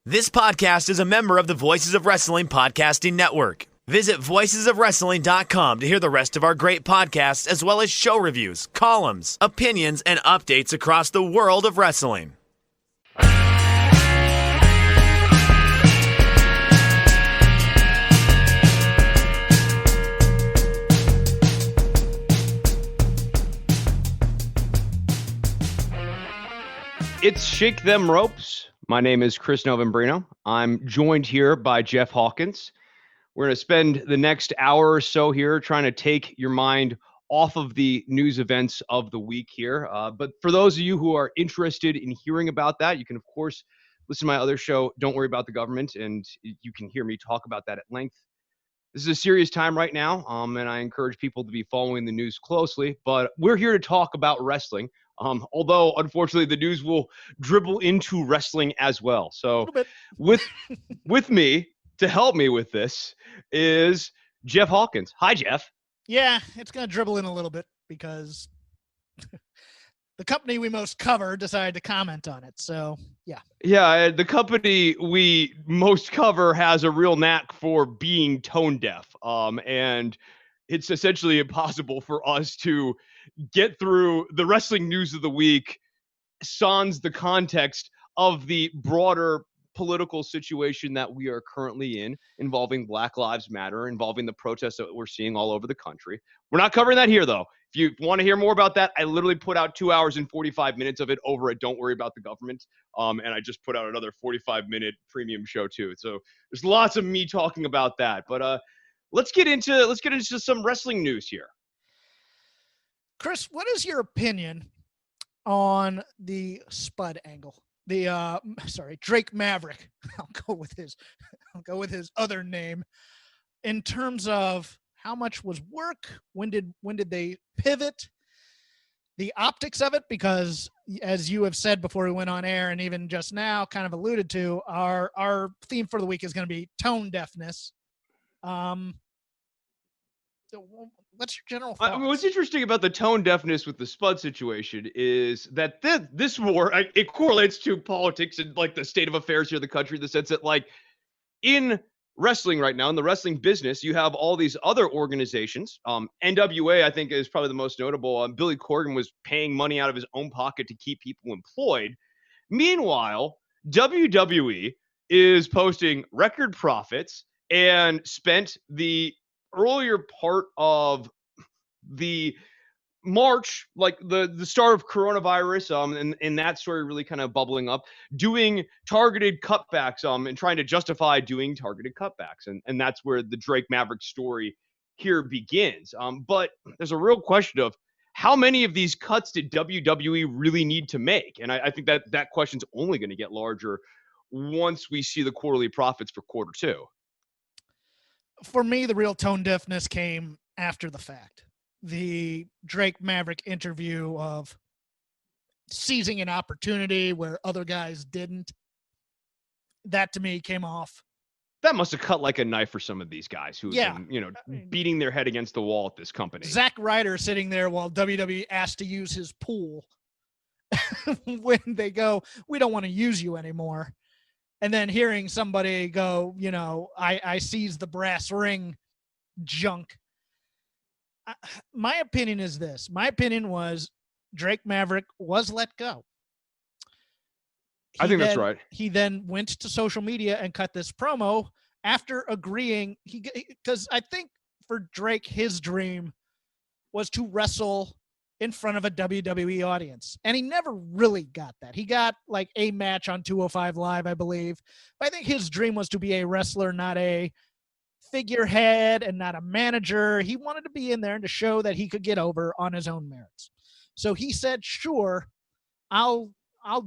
This podcast is a member of the Voices of Wrestling Podcasting Network. Visit voicesofwrestling.com to hear the rest of our great podcasts, as well as show reviews, columns, opinions, and updates across the world of wrestling. It's Shake Them Ropes. My name is Chris Novembrino. I'm joined here by Jeff Hawkins. We're going to spend the next hour or so here trying to take your mind off of the news events of the week here. But for those of you who are interested in hearing about that, you can, of course, listen to my other show, Don't Worry About the Government, and you can hear me talk about that at length. This is a serious time right now, and I encourage people to be following the news closely. But we're here to talk about wrestling. Although, unfortunately, the news will dribble into wrestling as well. So with me to help me with this is Jeff Hawkins. Hi, Jeff. Yeah, it's going to dribble in a little bit because the company we most cover decided to comment on it. So, yeah. Yeah, the company we most cover has a real knack for being tone deaf. And it's essentially impossible for us to get through the wrestling news of the week sans the context of the broader political situation that we are currently in, involving Black Lives Matter, involving the protests that we're seeing all over the country. We're not covering that here, though. If you want to hear more about that, I literally put out 2 hours and 45 minutes of it over at Don't Worry About the Government. And I just put out another 45-minute premium show, too. So there's lots of me talking about that. But let's get into some wrestling news here. Chris, what is your opinion on the Spud angle? Drake Maverick. I'll go with his other name in terms of how much was work. When did they pivot? The optics of it, because as you have said before we went on air, and even just now kind of alluded to, our theme for the week is going to be tone deafness. What's your general thoughts? I mean, what's interesting about the tone deafness with the Spud situation is that this war, it correlates to politics and like the state of affairs here in the country, in the sense that like in wrestling right now, in the wrestling business, you have all these other organizations. NWA, I think, is probably the most notable. Billy Corgan was paying money out of his own pocket to keep people employed. Meanwhile, WWE is posting record profits and spent the earlier part of the March, like the start of coronavirus, and that story really kind of bubbling up, doing targeted cutbacks, and trying to justify doing targeted cutbacks. And that's where the Drake Maverick story here begins. But there's a real question of how many of these cuts did WWE really need to make? And I think that question's only going to get larger once we see the quarterly profits for quarter two. For me, the real tone deafness came after the fact. The Drake Maverick interview of seizing an opportunity where other guys didn't. That to me came off. That must have cut like a knife for some of these guys who have been, beating their head against the wall at this company. Zack Ryder sitting there while WWE asked to use his pool when they go, we don't want to use you anymore. And then hearing somebody go, I seized the brass ring junk. My opinion is this. My opinion was Drake Maverick was let go. That's right. He then went to social media and cut this promo after agreeing. Because I think for Drake, his dream was to wrestle in front of a WWE audience. And he never really got that. He got like a match on 205 Live, I believe. But I think his dream was to be a wrestler, not a figurehead and not a manager. He wanted to be in there and to show that he could get over on his own merits. So he said, sure, I'll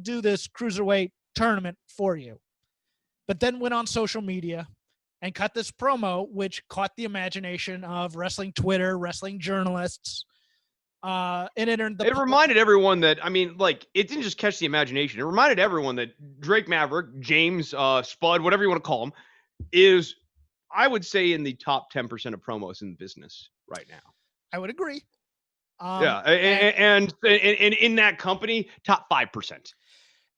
do this cruiserweight tournament for you. But then went on social media and cut this promo, which caught the imagination of wrestling Twitter, wrestling journalists. It reminded everyone that, it didn't just catch the imagination. It reminded everyone that Drake Maverick, James, Spud, whatever you want to call him, is, I would say, in the top 10% of promos in the business right now. I would agree. And in that company, top 5%.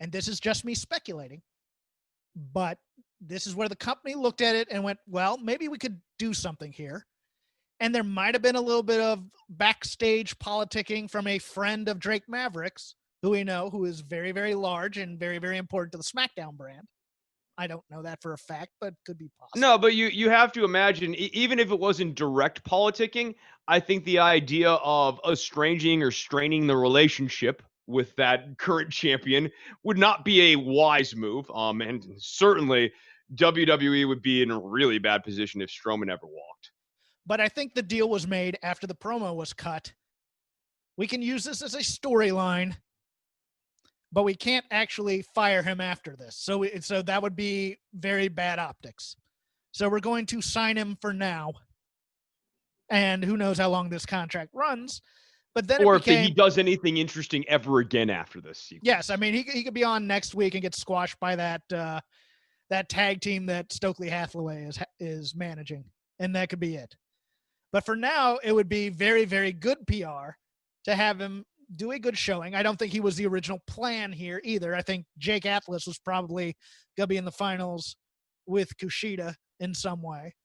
And this is just me speculating. but this is where the company looked at it and went, well, maybe we could do something here. And there might have been a little bit of backstage politicking from a friend of Drake Maverick's, who we know, who is very, very large and very, very important to the SmackDown brand. I don't know that for a fact, but could be possible. No, but you have to imagine, even if it wasn't direct politicking, I think the idea of estranging or straining the relationship with that current champion would not be a wise move. And certainly WWE would be in a really bad position if Strowman ever walked. But I think the deal was made after the promo was cut. We can use this as a storyline, but we can't actually fire him after this. So that would be very bad optics. So we're going to sign him for now. And who knows how long this contract runs. But then or if he does anything interesting ever again after this sequence. Yes, I mean, he could be on next week and get squashed by that tag team that Stokely Hathaway is managing. And that could be it. But for now, it would be very, very good PR to have him do a good showing. I don't think he was the original plan here either. I think Jake Atlas was probably going to be in the finals with Kushida in some way.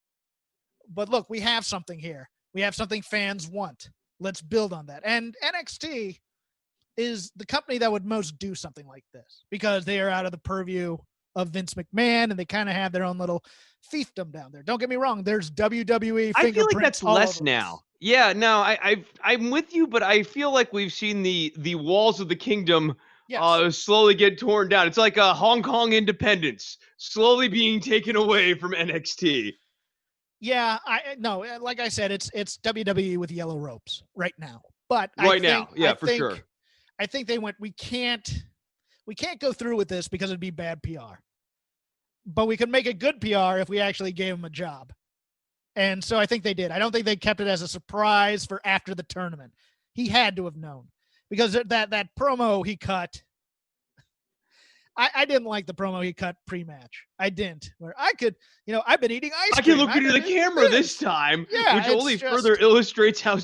But look, we have something here. We have something fans want. Let's build on that. And NXT is the company that would most do something like this because they are out of the purview of Vince McMahon and they kind of have their own little fiefdom down there. Don't get me wrong. There's WWE. I feel like that's less now. Yeah, no, I'm with you, but I feel like we've seen the walls of the kingdom slowly get torn down. It's like a Hong Kong independence slowly being taken away from NXT. Yeah, like I said, it's WWE with yellow ropes right now. But sure. I think they went, we can't go through with this because it'd be bad PR. But we could make a good PR if we actually gave him a job. And so I think they did. I don't think they kept it as a surprise for after the tournament. He had to have known because that promo he cut. I didn't like the promo he cut pre-match. I didn't. Where I could, I've been eating ice cream. I can look into the camera this time, which only further illustrates how,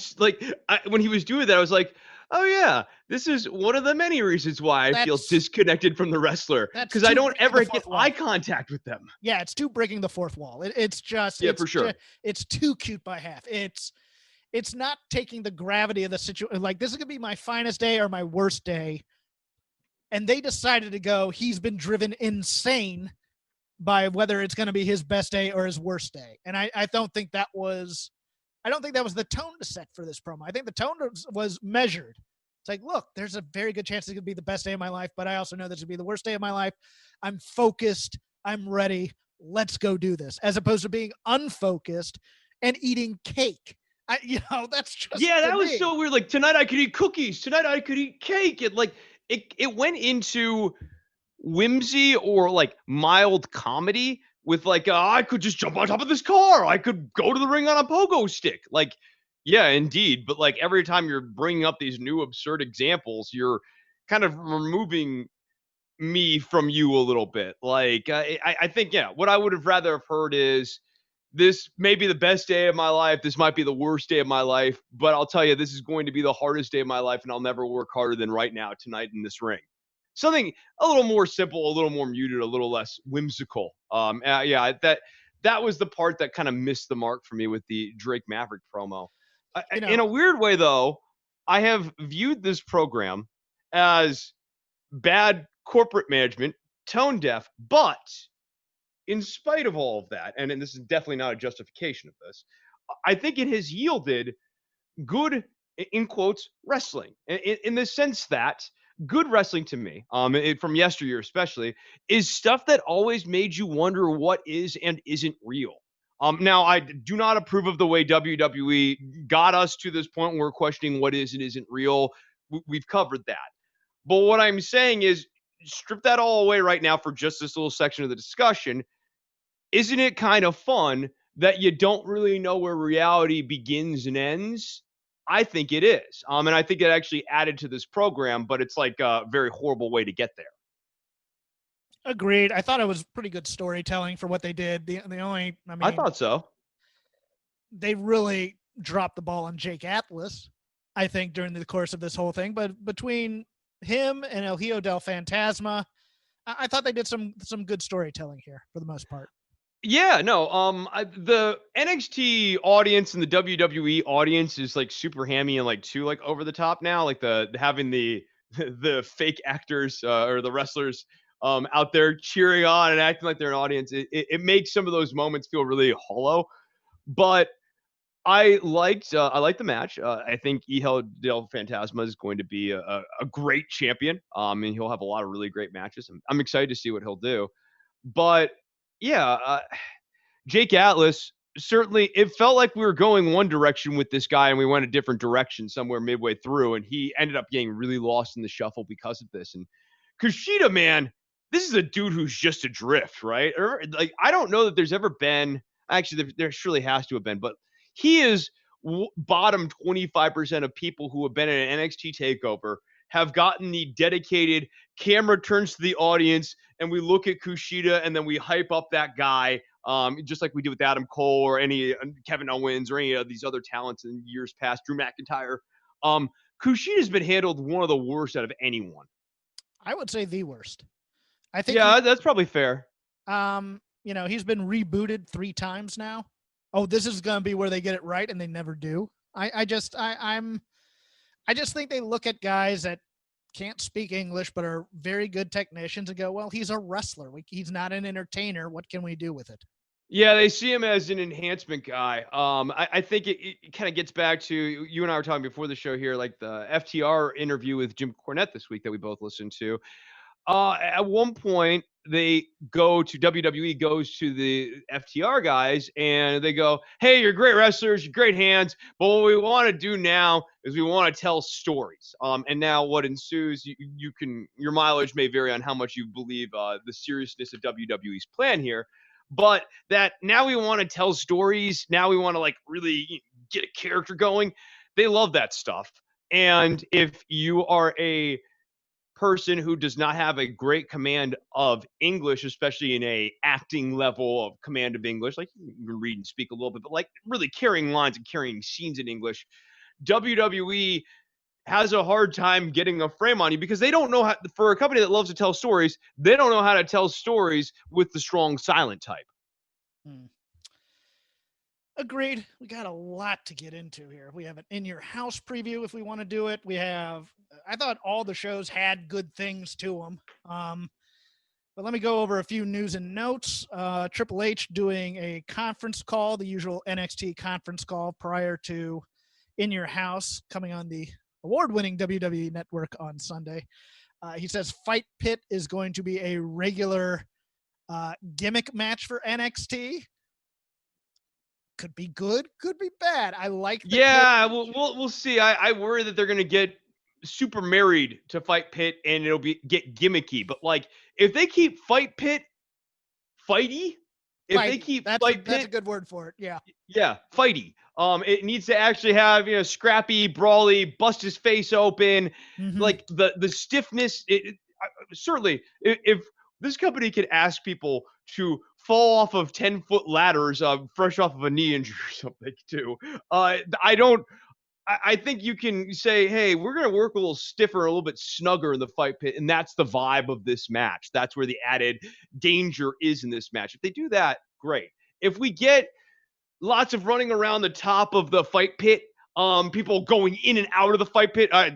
when he was doing that, I was like, oh yeah, this is one of the many reasons why I feel disconnected from the wrestler because I don't ever get eye contact with them. Yeah, it's too breaking the fourth wall. It's for sure. It's too cute by half. It's not taking the gravity of the situation. Like, this is gonna be my finest day or my worst day, and they decided to go. He's been driven insane by whether it's going to be his best day or his worst day, and I don't think that was. I don't think that was the tone to set for this promo. I think the tone was measured. It's like, look, there's a very good chance it could be the best day of my life, but I also know this would be the worst day of my life. I'm focused. I'm ready. Let's go do this. As opposed to being unfocused and eating cake. That's just that was so weird. Like, tonight I could eat cookies. Tonight I could eat cake. It went into whimsy or like mild comedy. With I could just jump on top of this car. I could go to the ring on a pogo stick. Yeah, indeed. But every time you're bringing up these new absurd examples, you're kind of removing me from you a little bit. I think, what I would have rather have heard is this may be the best day of my life. This might be the worst day of my life. But I'll tell you, this is going to be the hardest day of my life. And I'll never work harder than right now tonight in this ring. Something a little more simple, a little more muted, a little less whimsical. That was the part that kind of missed the mark for me with the Drake Maverick promo. In a weird way, though, I have viewed this program as bad corporate management, tone deaf, but in spite of all of that, and this is definitely not a justification of this, I think it has yielded good, in quotes, wrestling, in the sense that good wrestling to me, from yesteryear especially, is stuff that always made you wonder what is and isn't real. Now, I do not approve of the way WWE got us to this point where we're questioning what is and isn't real. We've covered that. But what I'm saying is, strip that all away right now for just this little section of the discussion. Isn't it kind of fun that you don't really know where reality begins and ends? I think it is. And I think it actually added to this program, but it's a very horrible way to get there. Agreed. I thought it was pretty good storytelling for what they did. I thought so. They really dropped the ball on Jake Atlas, I think, during the course of this whole thing. But between him and El Hijo del Fantasma, I thought they did some good storytelling here for the most part. Yeah, no. The NXT audience and the WWE audience is like super hammy and like too like over the top now. Like the having the the fake actors or the wrestlers out there cheering on and acting like they're an audience. It makes some of those moments feel really hollow. But I liked the match. I think Hijo del Fantasma is going to be a great champion. And he'll have a lot of really great matches. I'm excited to see what he'll do. But yeah, Jake Atlas, certainly it felt like we were going one direction with this guy and we went a different direction somewhere midway through, and he ended up getting really lost in the shuffle because of this. And Kushida, man, this is a dude who's just adrift, right? Or like, I don't know that there's ever been, actually there surely has to have been, but he is bottom 25% of people who have been in an NXT takeover have gotten the dedicated camera turns to the audience and we look at Kushida and then we hype up that guy, just like we did with Adam Cole or any Kevin Owens or any of these other talents in years past, Drew McIntyre. Kushida's been handled one of the worst out of anyone. I would say the worst. I think. Yeah, that's probably fair. He's been rebooted 3 times now. Oh, this is going to be where they get it right, and they never do. I just think they look at guys that can't speak English but are very good technicians and go, well, he's a wrestler. He's not an entertainer. What can we do with it? Yeah, they see him as an enhancement guy. I think it kind of gets back to, you and I were talking before the show here, like the FTR interview with Jim Cornette this week that we both listened to. At one point, WWE goes to the FTR guys and they go, hey, you're great wrestlers, you're great hands, but what we want to do now is we want to tell stories. And now what ensues, your mileage may vary on how much you believe the seriousness of WWE's plan here, but that now we want to tell stories. Now we want to like really get a character going. They love that stuff. And if you are a person who does not have a great command of English, especially in a acting level of command of English, like you can read and speak a little bit, but like really carrying lines and carrying scenes in English, WWE has a hard time getting a frame on you because they don't know how, for a company that loves to tell stories, they don't know how to tell stories with the strong silent type. Agreed. We got a lot to get into here. We have an In Your House preview if we want to do it. I thought all the shows had good things to them. But let me go over a few news and notes. Triple H doing a conference call, the usual NXT conference call prior to In Your House, coming on the award-winning WWE Network on Sunday. He says Fight Pit is going to be a regular gimmick match for NXT. Could be good, could be bad. I like the we'll see. I worry that they're gonna get super married to Fight Pit and it'll get gimmicky. But like if they keep Fight Pit fighty, that's a good word for it. Yeah, fighty. It needs to actually have scrappy, brawly, bust his face open, like the stiffness. Certainly, if this company could ask people to fall off of 10-foot ladders, fresh off of a knee injury or something too. I think you can say, hey, we're going to work a little stiffer, a little bit snugger in the Fight Pit. And that's the vibe of this match. That's where the added danger is in this match. If they do that, great. If we get lots of running around the top of the Fight Pit, people going in and out of the Fight Pit, I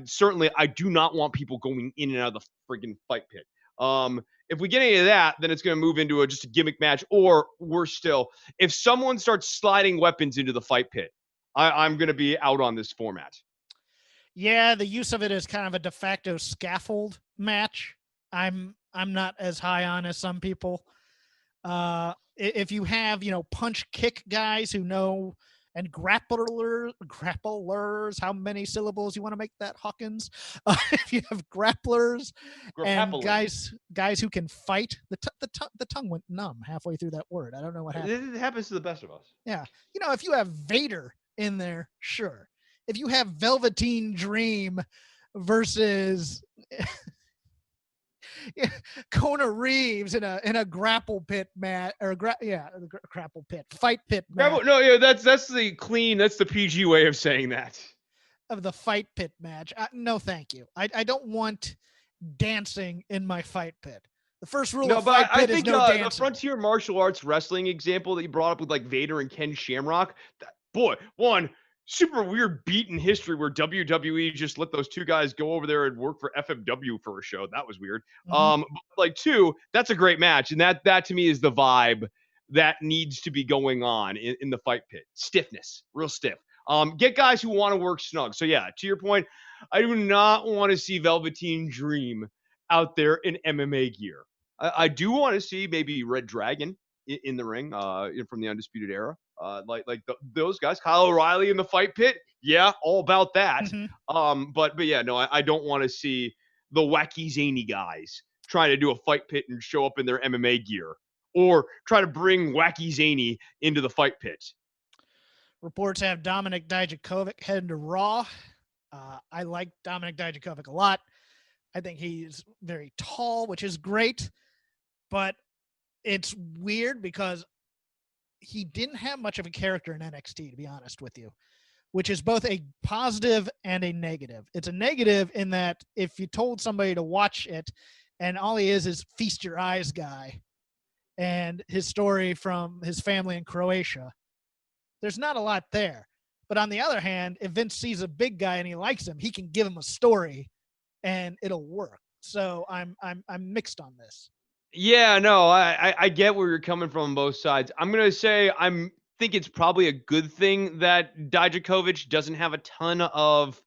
do not want people going in and out of the friggin' Fight Pit. If we get any of that, then it's going to move into just a gimmick match, or worse still, if someone starts sliding weapons into the Fight Pit, I'm going to be out on this format. Yeah, the use of it as kind of a de facto scaffold match, I'm not as high on as some people. If you have, punch kick guys who know, and grapplers, how many syllables you want to make that, Hawkins? If you have grapplers and guys who can fight, the tongue went numb halfway through that word. I don't know what happened. It happens to the best of us. Yeah. If you have Vader in there, sure. If you have Velveteen Dream versus Kona Reeves in a grapple pit match, or grapple pit, Fight Pit match. That's the PG way of saying that. Of the Fight Pit match. No, thank you. I don't want dancing in my Fight Pit. The first rule No, of but fight I pit is think no the dancing. frontier martial arts wrestling example that you brought up with like Vader and Ken Shamrock, one super weird beat in history where WWE just let those two guys go over there and work for FMW for a show. That was weird. Like two, that's a great match, and that to me is the vibe that needs to be going on in the fight pit. Stiffness, real stiff. Get guys who want to work snug. So yeah, to your point, I do not want to see Velveteen Dream out there in MMA gear. I do want to see maybe Red Dragon in the ring from the Undisputed Era. Those guys, Kyle O'Reilly in the fight pit. Yeah, all about that. But yeah, no, I don't want to see the wacky zany guys trying to do a fight pit and show up in their MMA gear or try to bring wacky zany into the fight pit. Reports have Dominik Dijakovic heading to Raw. I like Dominik Dijakovic a lot. I think he's very tall, which is great. But it's weird because he didn't have much of a character in NXT, to be honest with you, which is both a positive and a negative. It's a negative in that if you told somebody to watch it and all he is feast your eyes guy and his story from his family in Croatia, there's not a lot there. But on the other hand, if Vince sees a big guy and he likes him, he can give him a story and it'll work. So I'm mixed on this. Yeah, no, I get where you're coming from on both sides. I'm gonna say think it's probably a good thing that Dijakovic doesn't have a ton of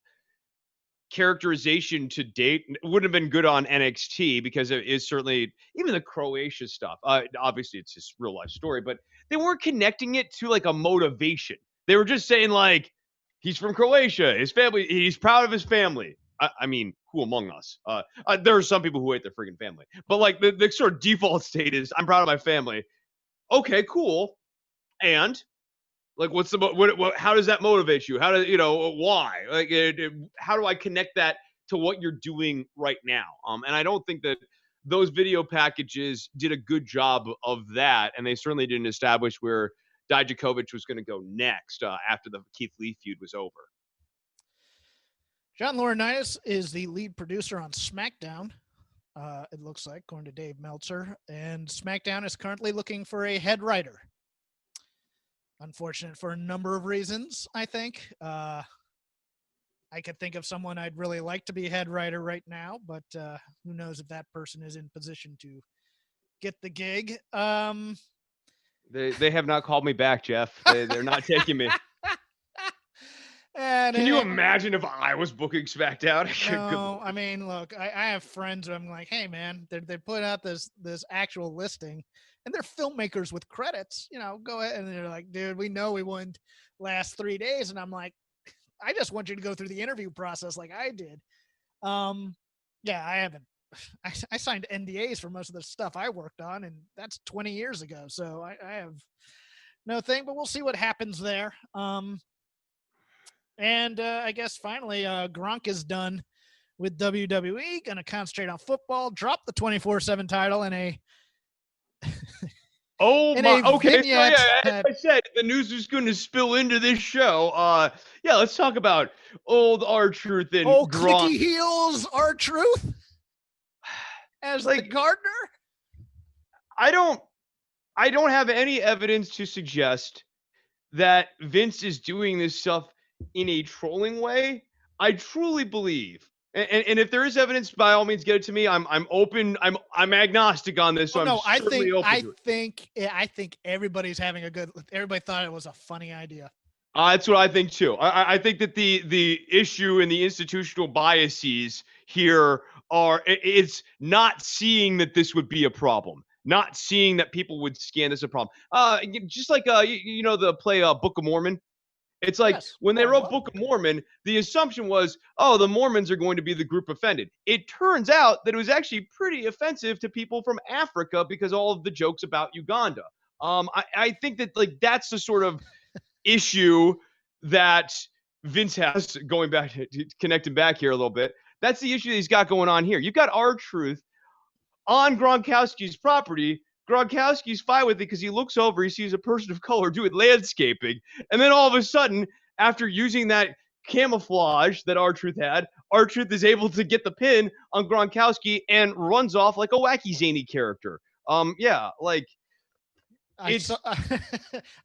characterization to date. It wouldn't have been good on NXT because it is certainly even the Croatia stuff. Obviously, it's his real life story, but they weren't connecting it to like a motivation. They were just saying like he's from Croatia, his family, he's proud of his family. I mean, who among us? There are some people who hate their freaking family, but like the sort of default state is I'm proud of my family. Okay, cool. And like, what's the how does that motivate you? How do why? Like, how do I connect that to what you're doing right now? And I don't think that those video packages did a good job of that, and they certainly didn't establish where Dijakovic was going to go next after the Keithley feud was over. John Laurinaitis is the lead producer on SmackDown, it looks like, according to Dave Meltzer. And SmackDown is currently looking for a head writer. Unfortunate for a number of reasons, I think. I could think of someone I'd really like to be head writer right now, but who knows if that person is in position to get the gig. They have not called me back, Jeff. They're not taking me. Can you imagine if I was booking SmackDown? No, I mean, look, I have friends who I'm like, hey, man, they put out this actual listing, and they're filmmakers with credits. Go ahead, and they're like, dude, we know we wouldn't last 3 days, and I'm like, I just want you to go through the interview process like I did. Yeah, I haven't. I signed NDAs for most of the stuff I worked on, and that's 20 years ago, so I have no thing. But we'll see what happens there. And I guess finally, Gronk is done with WWE, going to concentrate on football, drop the 24/7 title in a Okay. Vignette So as I said, the news is going to spill into this show. Let's talk about old R-Truth and Gronk. Gronk. Clicky heels R-Truth as like the gardener. I don't have any evidence to suggest that Vince is doing this stuff in a trolling way. I truly believe, and if there is evidence, by all means, get it to me. I'm open. I'm agnostic on this. So I think everybody's having a good. Everybody thought it was a funny idea. That's what I think too. I think that the issue and the institutional biases here it's not seeing that this would be a problem. Not seeing that people would scan this a problem. Just like the play Book of Mormon. It's like when they wrote Book of Mormon, the assumption was, the Mormons are going to be the group offended. It turns out that it was actually pretty offensive to people from Africa because all of the jokes about Uganda. I think that like that's the sort of issue that Vince has, going back to connecting back here a little bit. That's the issue that he's got going on here. You've got R-Truth on Gronkowski's property. Gronkowski's fine with it because he looks over, he sees a person of color doing landscaping, and then all of a sudden, after using that camouflage that R-Truth had R-Truth is able to get the pin on Gronkowski and runs off like a wacky zany character. Yeah, like I saw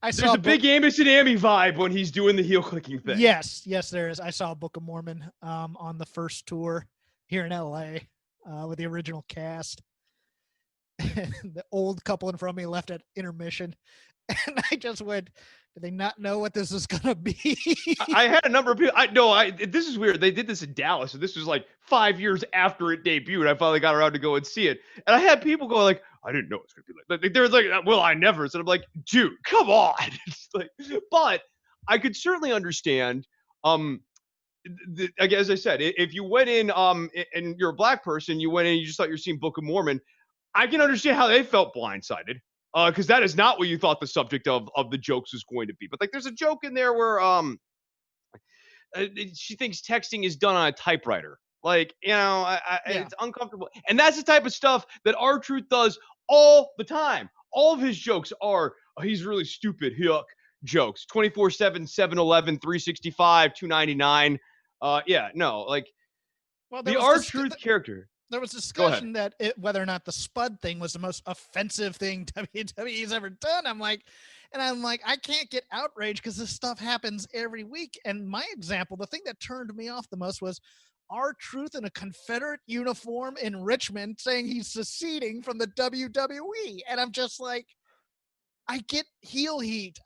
there's a big Amos and Amy vibe when he's doing the heel clicking thing. Yes, there is. I saw Book of Mormon on the first tour here in LA with the original cast. The old couple in front of me left at intermission, and I just went, do they not know what this is gonna be? I had a number of people. This is weird. They did this in Dallas, and this was like 5 years after it debuted. I finally got around to go and see it, and I had people go like, "I didn't know it was gonna be like." They were like, "Well, I never." So I'm like, "Dude, come on!" It's like, but I could certainly understand. As I said, if you went in, and you're a black person, you went in, and you just thought you were seeing Book of Mormon. I can understand how they felt blindsided. Because that is not what you thought the subject of the jokes was going to be. But like, there's a joke in there where she thinks texting is done on a typewriter. Like, it's uncomfortable. And that's the type of stuff that R-Truth does all the time. All of his jokes are, he's really stupid, yuck jokes. 24/7, 7-Eleven, 365, 299. Well, the R-Truth character. There was discussion that whether or not the Spud thing was the most offensive thing WWE's ever done. I'm like, I can't get outraged because this stuff happens every week. And my example, the thing that turned me off the most was R-Truth in a Confederate uniform in Richmond saying he's seceding from the WWE. And I'm just like, I get heel heat.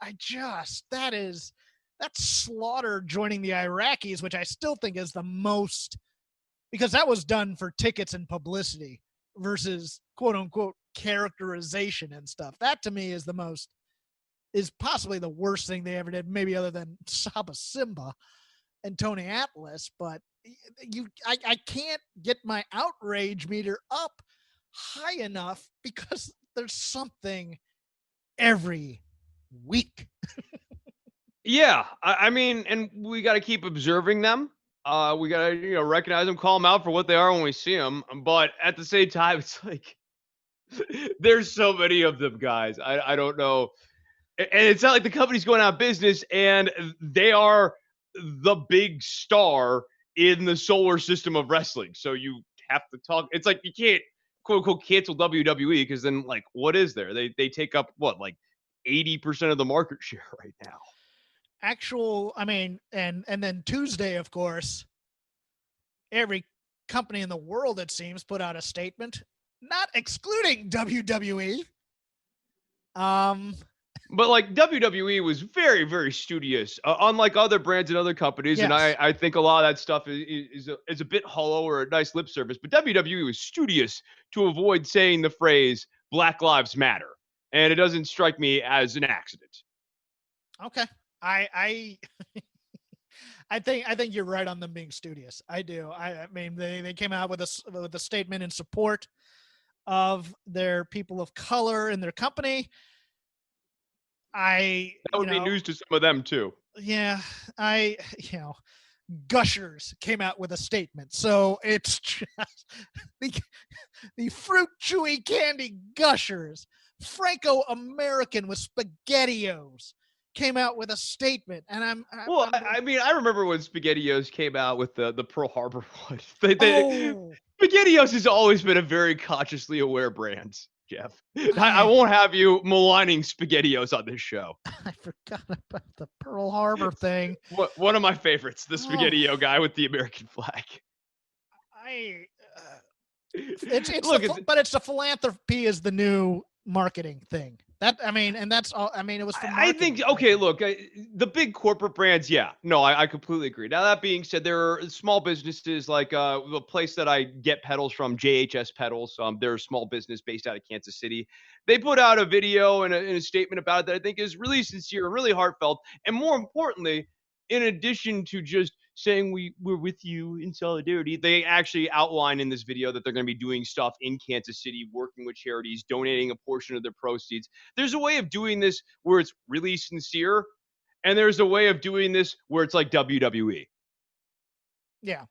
That's Slaughter joining the Iraqis, which I still think is the most, because that was done for tickets and publicity versus quote unquote characterization and stuff. That to me is possibly the worst thing they ever did, maybe other than Saba Simba and Tony Atlas. But I can't get my outrage meter up high enough because there's something every week. Yeah. I mean, and we got to keep observing them. We got to, recognize them, call them out for what they are when we see them. But at the same time, it's like, there's so many of them, guys. I don't know. And it's not like the company's going out of business and they are the big star in the solar system of wrestling. So you have to talk. It's like, you can't quote unquote cancel WWE because then like, what is there? They take up what, like 80% of the market share right now. And then Tuesday, of course, every company in the world, it seems, put out a statement, not excluding WWE. But like WWE was very, very studious, unlike other brands and other companies. Yes. And I think a lot of that stuff is a bit hollow or a nice lip service. But WWE was studious to avoid saying the phrase Black Lives Matter. And it doesn't strike me as an accident. Okay. I think you're right on them being studious. I do. I mean, they came out with a statement in support of their people of color in their company. That would be news to some of them too. Yeah, Gushers came out with a statement. So it's just the fruit chewy candy Gushers. Franco-American with SpaghettiOs came out with a statement, and I remember when SpaghettiOs came out with the Pearl Harbor one. SpaghettiOs has always been a very consciously aware brand, Jeff. I won't have you maligning SpaghettiOs on this show. I forgot about the Pearl Harbor thing. One of my favorites, the SpaghettiO guy with the American flag. But it's the philanthropy is the new marketing thing. That's all. It was. I think. Okay, look, the big corporate brands. Yeah, no, I completely agree. Now that being said, there are small businesses like the place that I get pedals from, JHS Pedals. They're a small business based out of Kansas City. They put out a video and a statement about it that I think is really sincere and really heartfelt. And more importantly, in addition to just saying we're with you in solidarity, they actually outline in this video that they're going to be doing stuff in Kansas City, working with charities, donating a portion of their proceeds. There's a way of doing this where it's really sincere, and there's a way of doing this where it's like WWE. Yeah.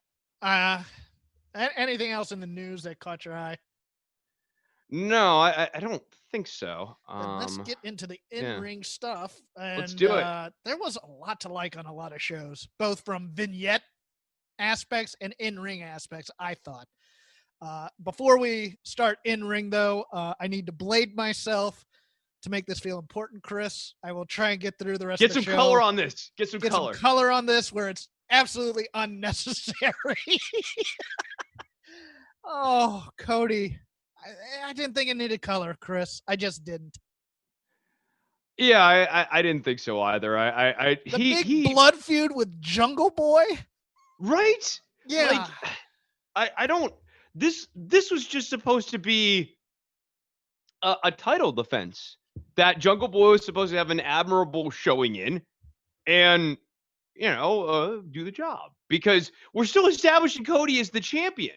Anything else in the news that caught your eye? No, I don't think so. Let's get into the in-ring stuff. And, let's do it. There was a lot to like on a lot of shows, both from vignette aspects and in-ring aspects, I thought. Before we start in-ring, though, I need to blade myself to make this feel important, Chris. I will try and get through the rest of the show. Get some color on this. Get some color on this where it's absolutely unnecessary. Oh, Cody. I didn't think it needed color, Chris. I just didn't. Yeah, I didn't think so either. The big blood feud with Jungle Boy? Right? Yeah. Like, I don't. This was just supposed to be a title defense that Jungle Boy was supposed to have an admirable showing in, and do the job, because we're still establishing Cody as the champion.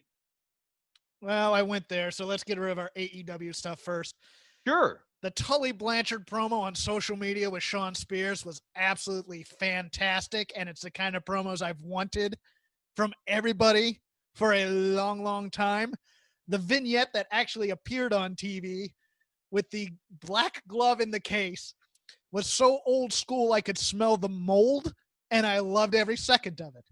Well, I went there, so let's get rid of our AEW stuff first. Sure. The Tully Blanchard promo on social media with Sean Spears was absolutely fantastic, and it's the kind of promos I've wanted from everybody for a long, long time. The vignette that actually appeared on TV with the black glove in the case was so old school I could smell the mold, and I loved every second of it.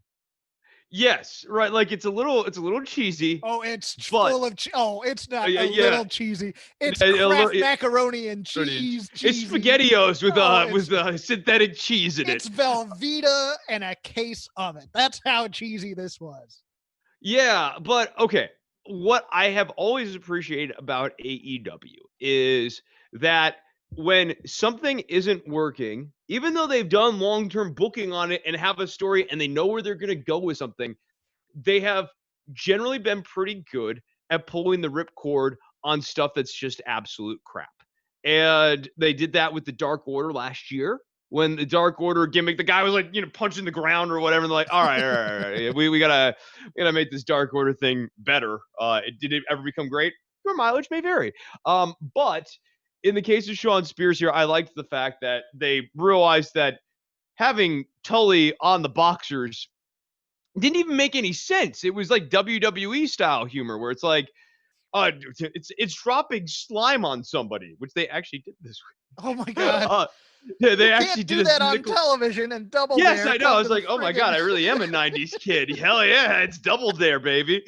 Yes, right. Like it's a little cheesy. Oh, it's full of it's not little cheesy. It's Kraft macaroni and cheese. It's SpaghettiOs with synthetic cheese in it. It's Velveeta and a case of it. That's how cheesy this was. Yeah, but okay. What I have always appreciated about AEW is that when something isn't working, even though they've done long-term booking on it and have a story and they know where they're going to go with something, they have generally been pretty good at pulling the ripcord on stuff that's just absolute crap. And they did that with the Dark Order last year, when the Dark Order gimmick, the guy was like, punching the ground or whatever. And they're like, all right. We gotta make this Dark Order thing better. Did it ever become great? Your mileage may vary. But in the case of Sean Spears here, I liked the fact that they realized that having Tully on the boxers didn't even make any sense. It was like WWE style humor where it's like, it's dropping slime on somebody, which they actually did this week. Oh my God. Yeah, they actually did that on television and Double Dare. Yes, I know. I was like, oh my God, I really am a 90s kid. Hell yeah, it's Double Dare, baby.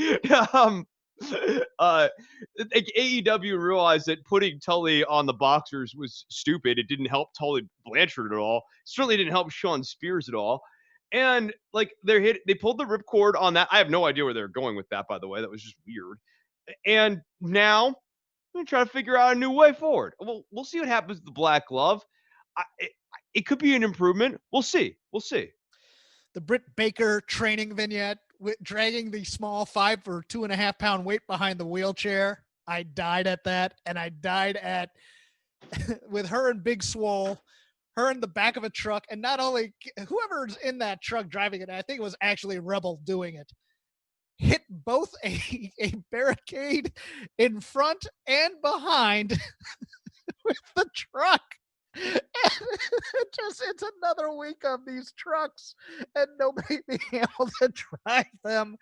AEW realized that putting Tully on the boxers was stupid. It didn't help Tully Blanchard at all. Certainly didn't help Sean Spears at all. And like they pulled the ripcord on that. I have no idea where they're going with that, by the way. That was just weird. And now I'm gonna try to figure out a new way forward. We'll see what happens with the Black Glove. It could be an improvement. We'll see. The Britt Baker training vignette with dragging the small 5 or 2.5 pound weight behind the wheelchair. I died at that, and I died at with her and Big Swole, her in the back of a truck, and not only whoever's in that truck driving it, I think it was actually Rebel doing it, hit both a barricade in front and behind with the truck. It's another week of these trucks and nobody being able to drive them.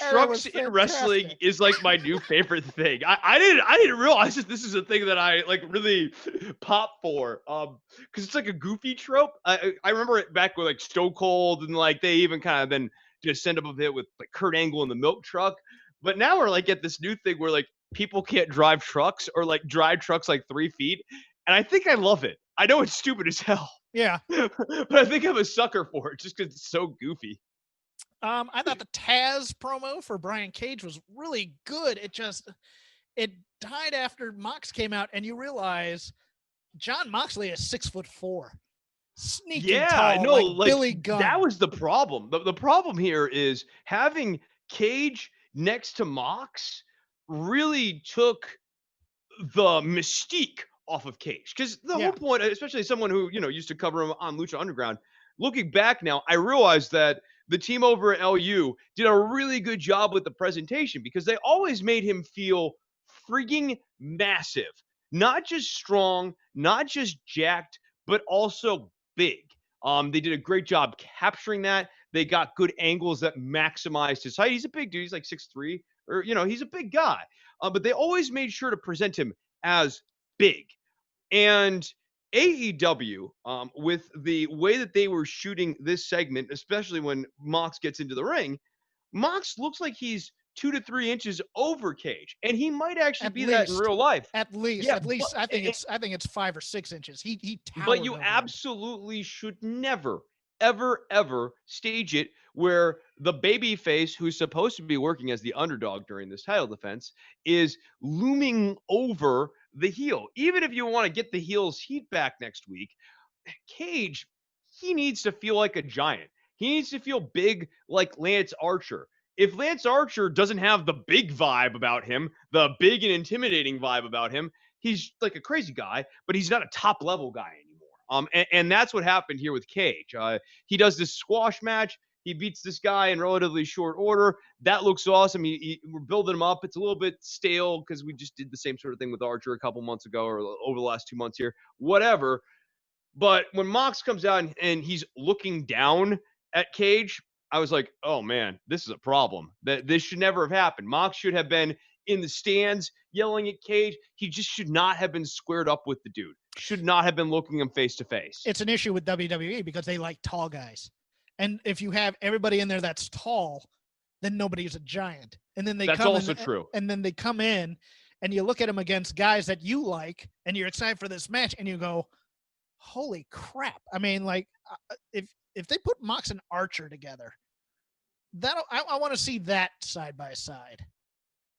Trucks in wrestling is like my new favorite thing. I didn't realize that this is a thing that I like really pop for. Because it's like a goofy trope. I remember it back with like Stone Cold, and like they even kind of then just send up a bit with like Kurt Angle in the milk truck. But now we're like at this new thing where like people can't drive trucks or like drive trucks like 3 feet. And I think I love it. I know it's stupid as hell. Yeah. But I think I'm a sucker for it just because it's so goofy. I thought the Taz promo for Brian Cage was really good. It died after Mox came out, and you realize Jon Moxley is 6'4". Sneaky tall, like Billy Gunn. That was the problem. The problem here is having Cage next to Mox really took the mystique off of Cage, because the whole point, especially someone who used to cover him on Lucha Underground, looking back now, I realized that the team over at LU did a really good job with the presentation, because they always made him feel frigging massive, not just strong, not just jacked, but also big. They did a great job capturing that. They got good angles that maximized his height. He's a big dude. He's like 6'3", or he's a big guy. But they always made sure to present him as big. And AEW, with the way that they were shooting this segment, especially when Mox gets into the ring, Mox looks like he's 2 to 3 inches over Cage, and he might actually At be that in least. real life. At least, Yeah, at least, but, I think it's 5 or 6 inches. He but towered you over him. absolutely should never, ever stage it where the baby face who's supposed to be working as the underdog during this title defense is looming over the heel. Even if you want to get the heel's heat back next week, Cage, he needs to feel like a giant. He needs to feel big like Lance Archer. If Lance Archer doesn't have the big vibe about him, the big and intimidating vibe about him, he's like a crazy guy, but he's not a top level guy anymore. And that's what happened here with Cage. He does this squash match. He beats this guy in relatively short order. That looks awesome. We're building him up. It's a little bit stale because we just did the same sort of thing with Archer a couple months ago or over the last 2 months here. Whatever. But when Mox comes out and he's looking down at Cage, I was like, oh man, this is a problem. That this should never have happened. Mox should have been in the stands yelling at Cage. He just should not have been squared up with the dude. Should not have been looking him face to face. It's an issue with WWE because they like tall guys. And if you have everybody in there that's tall, then nobody's a giant. And then That's also true. And then they come in and you look at them against guys that you like and you're excited for this match and you go, holy crap. I mean, like, if they put Mox and Archer together, I want to see that side by side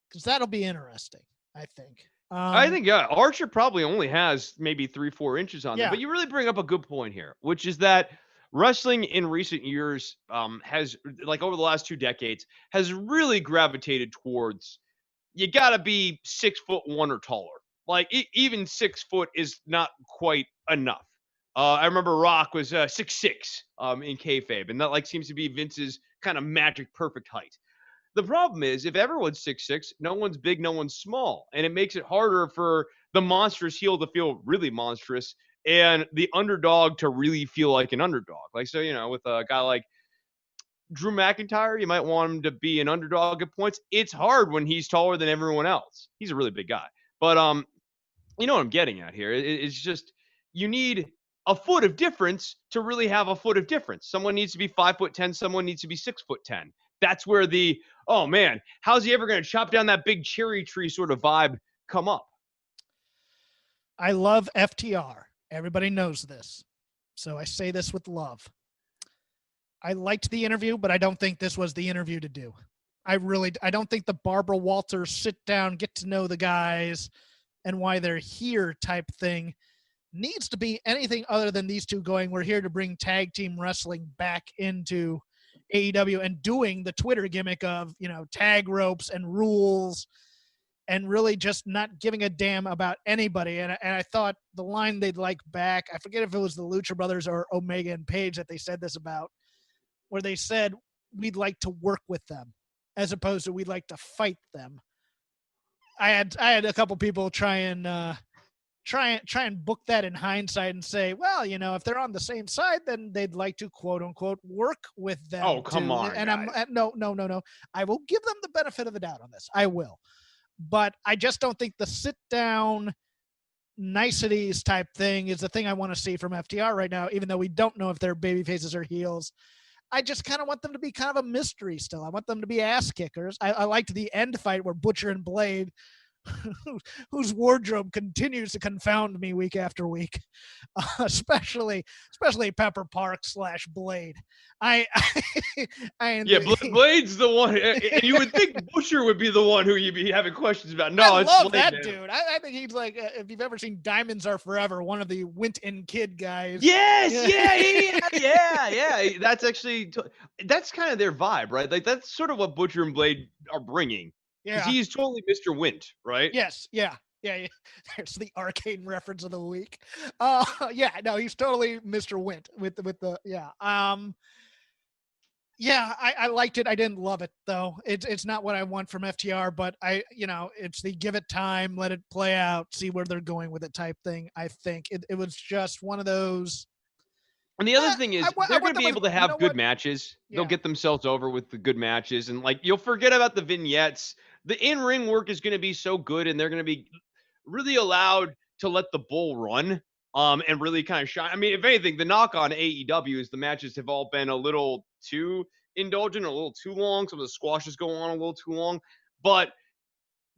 because that'll be interesting, I think. I think, yeah, Archer probably only has maybe 3-4 inches on Yeah. them. But you really bring up a good point here, which is that wrestling in recent years has, like over the last 2 decades, has really gravitated towards you got to be 6'1" or taller. Like even 6 foot is not quite enough. I remember Rock was 6'6" in kayfabe, and that like seems to be Vince's kind of magic perfect height. The problem is if everyone's 6'6", no one's big, no one's small, and it makes it harder for the monstrous heel to feel really monstrous and the underdog to really feel like an underdog. Like, so, you know, with a guy like Drew McIntyre, you might want him to be an underdog at points. It's hard when he's taller than everyone else. He's a really big guy. But you know what I'm getting at here. It's just you need a foot of difference to really have a foot of difference. Someone needs to be 5'10", someone needs to be 6'10". That's where the, oh man, how's he ever going to chop down that big cherry tree sort of vibe come up? I love FTR. Everybody knows this. So I say this with love. I liked the interview, but I don't think this was the interview to do. I don't think the Barbara Walters sit down, get to know the guys and why they're here type thing needs to be anything other than these two going, we're here to bring tag team wrestling back into AEW and doing the Twitter gimmick of, you know, tag ropes and rules and really just not giving a damn about anybody. And I thought the line they'd like back, I forget if it was the Lucha Brothers or Omega and Page that they said this about, where they said, we'd like to work with them as opposed to we'd like to fight them. I had a couple people try and book that in hindsight and say, well, you know, if they're on the same side, then they'd like to quote unquote work with them. Oh, come on. And guys. no. I will give them the benefit of the doubt on this. I will. But I just don't think the sit down niceties type thing is the thing I want to see from FTR right now, even though we don't know if they're baby faces or heels. I just kind of want them to be kind of a mystery still. I want them to be ass kickers. I liked the end fight where Butcher and Blade, whose wardrobe continues to confound me week after week, especially Pepper Park / Blade. Blade's the one, and you would think Butcher would be the one who you'd be having questions about. No, I it's love Blade, that man. dude. I think he's like, if you've ever seen Diamonds Are Forever, one of the Wint-In Kid guys. Yes, yeah. That's actually that's kind of their vibe, right? Like that's sort of what Butcher and Blade are bringing. Yeah. Because he's totally Mr. Wint, right? Yes, yeah. There's the arcade reference of the week. Yeah, no, he's totally Mr. Wint with the yeah. I liked it. I didn't love it though. It's not what I want from FTR, but it's the give it time, let it play out, see where they're going with it type thing. I think it was just one of those. And the other thing is, they're going to be able to have good matches. Yeah. They'll get themselves over with the good matches. And, like, you'll forget about the vignettes. The in-ring work is going to be so good, and they're going to be really allowed to let the bull run and really kind of shine. I mean, if anything, the knock on AEW is the matches have all been a little too indulgent, a little too long. Some of the squashes go on a little too long. But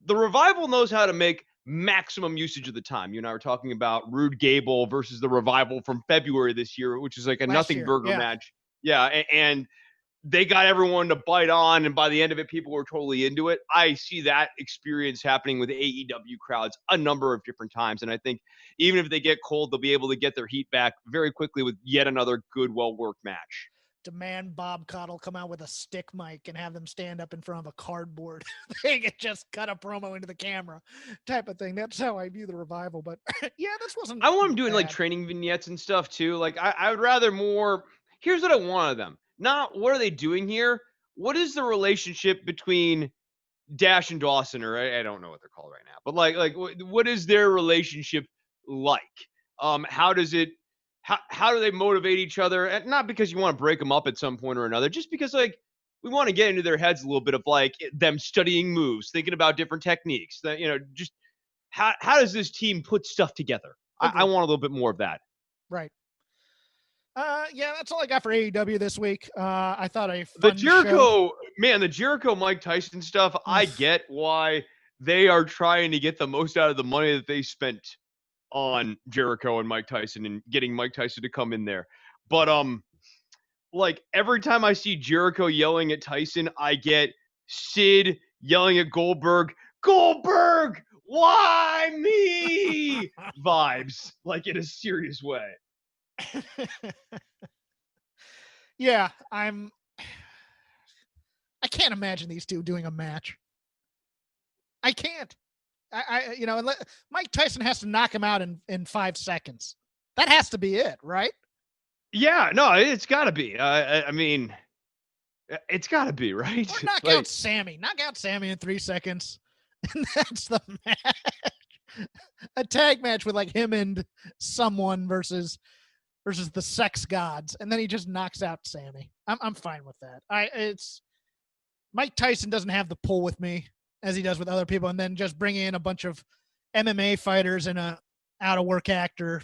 the Revival knows how to make maximum usage of the time. You and I were talking about Rude Gable versus the Revival from February this year, which is like a nothing burger match. Yeah, and they got everyone to bite on, and by the end of it, people were totally into it. I see that experience happening with AEW crowds a number of different times, and I think even if they get cold, they'll be able to get their heat back very quickly with yet another good, well-worked match. Demand Bob Caudle come out with a stick mic and have them stand up in front of a cardboard. They could just cut a promo into the camera type of thing. That's how I view the Revival. But yeah, this wasn't. I want them doing like training vignettes and stuff too. Like I would rather more. Here's what I want of them. Not what are they doing here? What is the relationship between Dash and Dawson, or I don't know what they're called right now, but like what is their relationship like? How does it? How do they motivate each other? And not because you want to break them up at some point or another, just because like we want to get into their heads a little bit of like them studying moves, thinking about different techniques. That just how does this team put stuff together? I want a little bit more of that. Right. Yeah, that's all I got for AEW this week. I thought the Jericho Mike Tyson stuff. I get why they are trying to get the most out of the money that they spent on Jericho and Mike Tyson and getting Mike Tyson to come in there. But like every time I see Jericho yelling at Tyson, I get Sid yelling at Goldberg, why me? Vibes, like in a serious way. Yeah, I can't imagine these two doing a match. I can't. Mike Tyson has to knock him out in 5 seconds. That has to be it, right? Yeah, no, it's got to be. I mean, it's got to be, right? Or knock out Sammy. Knock out Sammy in 3 seconds, and that's the match. A tag match with like him and someone versus the Sex Gods, and then he just knocks out Sammy. I'm fine with that. It's Mike Tyson doesn't have the pull with me as he does with other people, and then just bring in a bunch of MMA fighters and a out of work actor.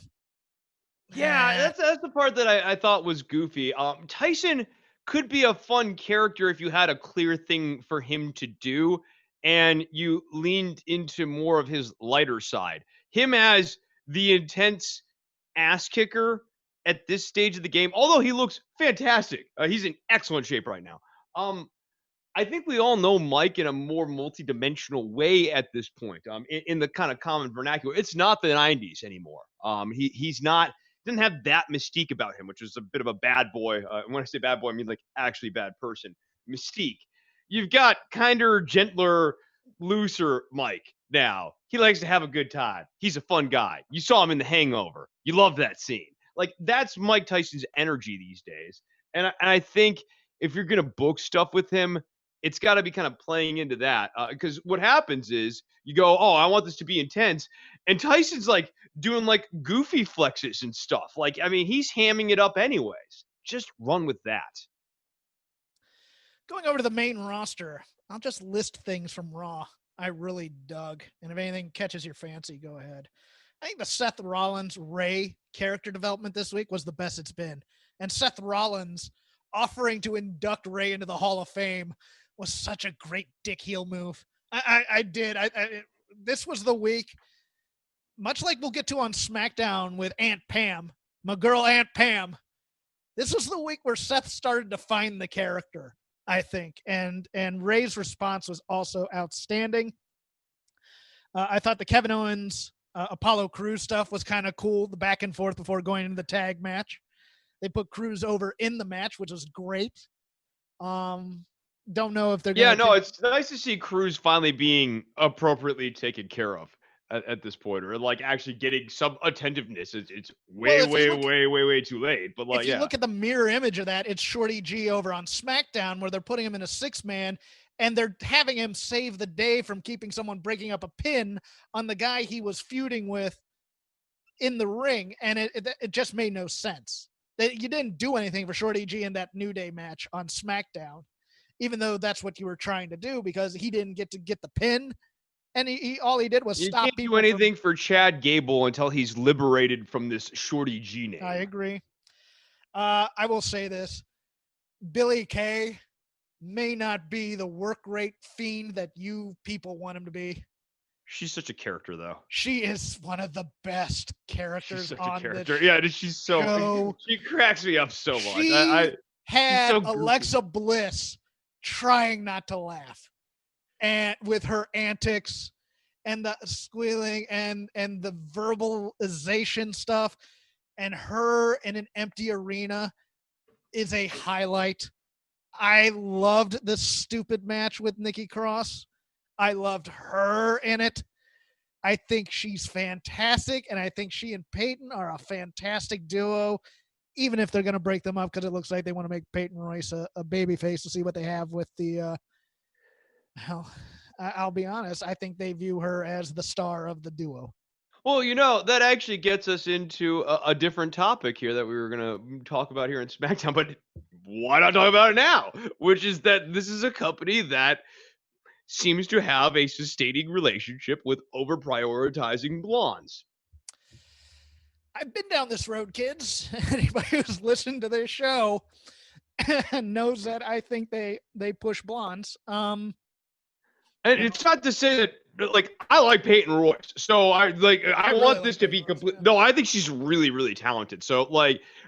Yeah, that's the part that I thought was goofy. Tyson could be a fun character if you had a clear thing for him to do and you leaned into more of his lighter side. Him as the intense ass kicker at this stage of the game, although he looks fantastic. He's in excellent shape right now. I think we all know Mike in a more multidimensional way at this point. In the kind of common vernacular, it's not the 90s anymore. He's not, didn't have that mystique about him, which is a bit of a bad boy. When I say bad boy, I mean like actually bad person. Mystique. You've got kinder, gentler, looser Mike now. He likes to have a good time. He's a fun guy. You saw him in The Hangover. You love that scene. Like that's Mike Tyson's energy these days. And I think if you're going to book stuff with him, it's got to be kind of playing into that. Because what happens is you go, oh, I want this to be intense. And Tyson's like doing like goofy flexes and stuff. Like, I mean, he's hamming it up anyways. Just run with that. Going over to the main roster, I'll just list things from Raw I really dug. And if anything catches your fancy, go ahead. I think the Seth Rollins Ray character development this week was the best it's been. And Seth Rollins offering to induct Ray into the Hall of Fame was such a great dick heel move. This was the week, much like we'll get to on SmackDown with Aunt Pam, my girl Aunt Pam. This was the week where Seth started to find the character, I think. And Ray's response was also outstanding. I thought the Kevin Owens, Apollo Crews stuff was kind of cool. The back and forth before going into the tag match. They put Crews over in the match, which was great. Don't know if they're going to... it's nice to see Crews finally being appropriately taken care of at this point, or like actually getting some attentiveness. It's way too late. But like, if you look at the mirror image of that, it's Shorty G over on SmackDown where they're putting him in a 6-man and they're having him save the day from keeping someone breaking up a pin on the guy he was feuding with in the ring. And it just made no sense. That you didn't do anything for Shorty G in that New Day match on SmackDown, even though that's what you were trying to do, because he didn't get to get the pin. And all he did was stop people. You can't do anything for Chad Gable until he's liberated from this Shorty G name. I agree. I will say this. Billy Kay may not be the work rate fiend that you people want him to be. She's such a character, though. She is one of the best characters She's such on a character. this Yeah, she's so. show. She cracks me up so much. She had so goofy. Alexa Bliss trying not to laugh, and with her antics and the squealing and the verbalization stuff, and her in an empty arena is a highlight. I loved the stupid match with Nikki Cross. I loved her in it. I think she's fantastic, and I think she and Peyton are a fantastic duo, even if they're going to break them up, because it looks like they want to make Peyton Royce a baby face to see what they have with the hell. I'll be honest. I think they view her as the star of the duo. Well, that actually gets us into a different topic here that we were going to talk about here in SmackDown, but why not talk about it now? Which is that this is a company that seems to have a sustaining relationship with over-prioritizing blondes. I've been down this road, kids. Anybody who's listened to this show knows that I think they push blondes. And it's not to say that, I like Peyton Royce, so I really want this to be complete. No, I think she's really, really talented. So,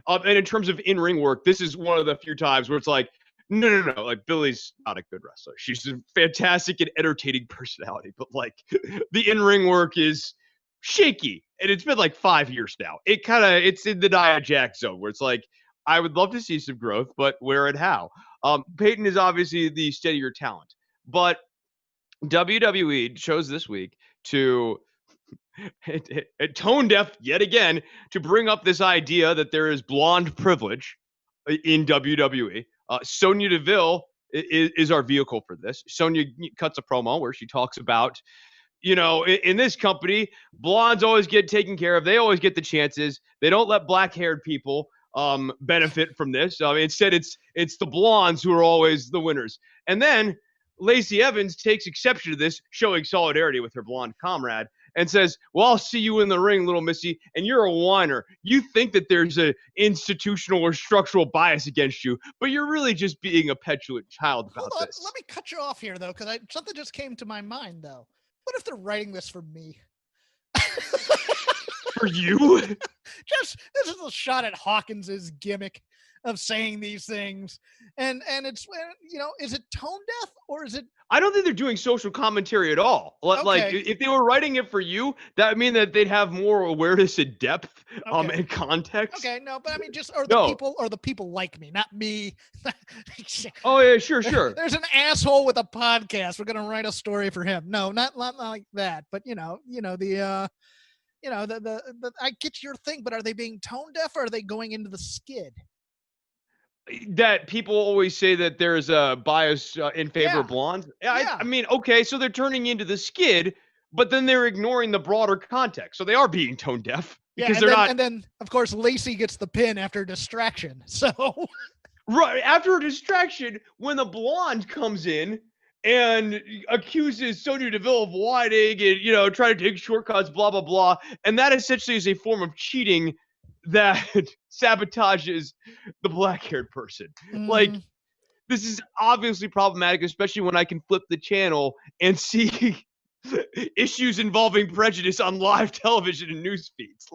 and in terms of in-ring work, this is one of the few times where it's like, no. Billy's not a good wrestler. She's a fantastic and entertaining personality, but the in-ring work is shaky, and it's been 5 years now. It's in the Nia Jax zone where it's I would love to see some growth, but where and how? Peyton is obviously the steadier talent, but WWE chose this week to tone deaf yet again to bring up this idea that there is blonde privilege in WWE. Sonya Deville is our vehicle for this. Sonya cuts a promo where she talks about, in this company, blondes always get taken care of. They always get the chances. They don't let black-haired people benefit from this. Instead, it's the blondes who are always the winners. And then Lacey Evans takes exception to this, showing solidarity with her blonde comrade, and says, well, I'll see you in the ring, little missy, and you're a whiner. You think that there's an institutional or structural bias against you, but you're really just being a petulant child about this. Let me cut you off here, though, because something just came to my mind, though. What if they're writing this for me? For you? This is a shot at Hawkins's gimmick of saying these things, and it's is it tone deaf or is it? I don't think they're doing social commentary at all. Okay. If they were writing it for you, that would mean that they'd have more awareness and depth, and context. Okay, no, but I mean, the people like me, not me. Oh yeah, sure. There's an asshole with a podcast. We're gonna write a story for him. No, not like that. But the I get your thing, but are they being tone deaf or are they going into the skid? That people always say that there's a bias in favor of blondes. Yeah. I mean, okay, so they're turning into the skid, but then they're ignoring the broader context. So they are being tone deaf because they're not. And then, of course, Lacey gets the pin after a distraction. So right after a distraction, when the blonde comes in and accuses Sonya Deville of whining and trying to take shortcuts, blah blah blah, and that essentially is a form of cheating that sabotages the black-haired person. This is obviously problematic, especially when I can flip the channel and see issues involving prejudice on live television and news feeds.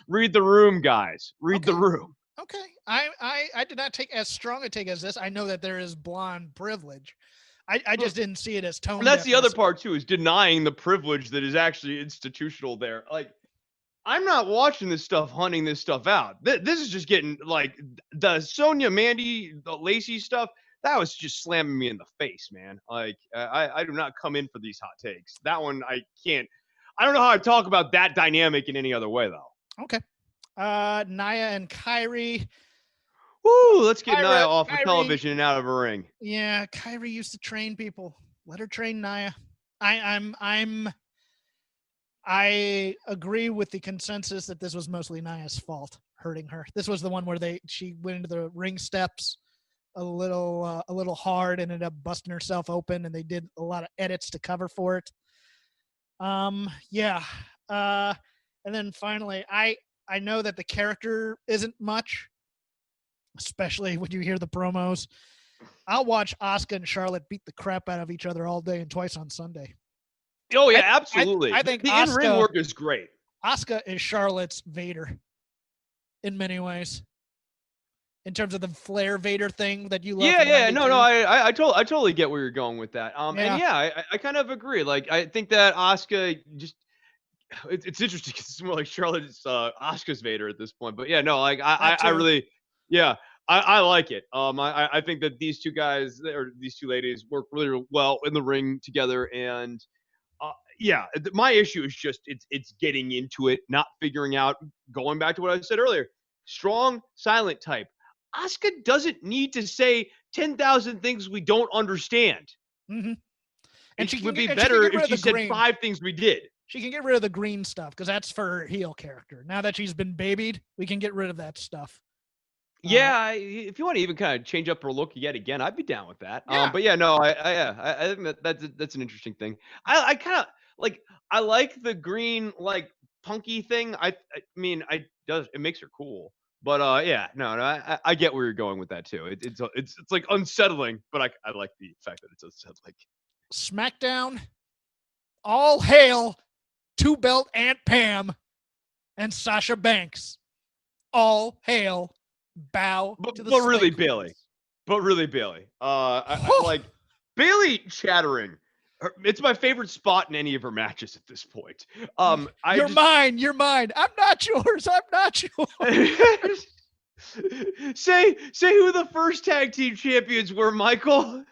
Read the room, guys. Read the room. Okay. I did not take as strong a take as this. I know that there is blonde privilege. I just didn't see it as tone. And that's the other part, too, is denying the privilege that is actually institutional there. I'm not watching this stuff, hunting this stuff out. This is just getting, the Sonya, Mandy, the Lacey stuff, that was just slamming me in the face, man. I do not come in for these hot takes. That one, I can't. I don't know how to talk about that dynamic in any other way, though. Okay. Nia and Kairi. Woo, let's get Nia off of television and out of a ring. Yeah, Kairi used to train people. Let her train Nia. I agree with the consensus that this was mostly Nia's fault, hurting her. This was the one where she went into the ring steps a little hard and ended up busting herself open, and they did a lot of edits to cover for it. And then finally, I know that the character isn't much. especially when you hear the promos. I'll watch Asuka and Charlotte beat the crap out of each other all day and twice on Sunday. Oh yeah, absolutely. I think the in-ring work is great. Asuka is Charlotte's Vader in many ways. In terms of the Flair Vader thing that you love. Yeah. No, I totally get where you're going with that. And yeah, I kind of agree. Like, I think that Asuka just, it's interesting because it's more like Charlotte's Asuka's Vader at this point. But yeah, no, like I really, yeah, I like it. I think that these two guys or these two ladies work really well in the ring together. And yeah, my issue is just it's getting into it, not figuring out. Going back to what I said earlier, strong silent type. Asuka doesn't need to say 10,000 things we don't understand. Mm-hmm. And it would be better if she said 5 things we did. She can get rid of the green stuff because that's for her heel character. Now that she's been babied, we can get rid of that stuff. Yeah, if you want to even kind of change up her look yet again, I'd be down with that. Yeah. But yeah, no, I think that's an interesting thing. I kind of like, I like the green, like, punky thing. I mean, it makes her cool. But yeah, no, I get where you're going with that too. It's like unsettling, but I like the fact that it's unsettling. SmackDown, all hail 2-belt Aunt Pam and Sasha Banks. All hail, bow to the really Bailey. But really Bailey. I like Bailey chattering. It's my favorite spot in any of her matches at this point. You're mine. I'm not yours. Say who the first tag team champions were, Michael.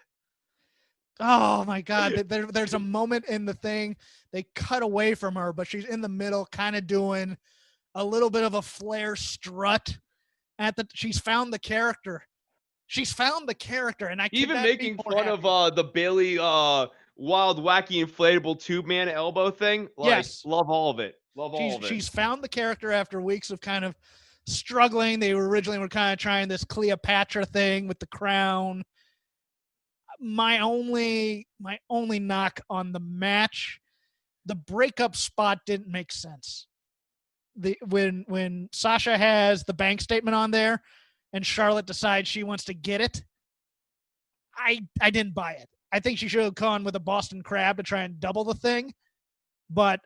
Oh my God. There's a moment in the thing. They cut away from her, but she's in the middle, kind of doing a little bit of a Flair strut. She's found the character. And I even making fun of the Bailey wild, wacky, inflatable tube-man elbow thing. Like, yes. Love all of it. She's found the character after weeks of kind of struggling. They originally were kind of trying this Cleopatra thing with the crown. My only knock on the match, the breakup spot didn't make sense. When Sasha has the bank statement on there and Charlotte decides she wants to get it, I didn't buy it. I think she should have gone with a Boston Crab to try and double the thing, but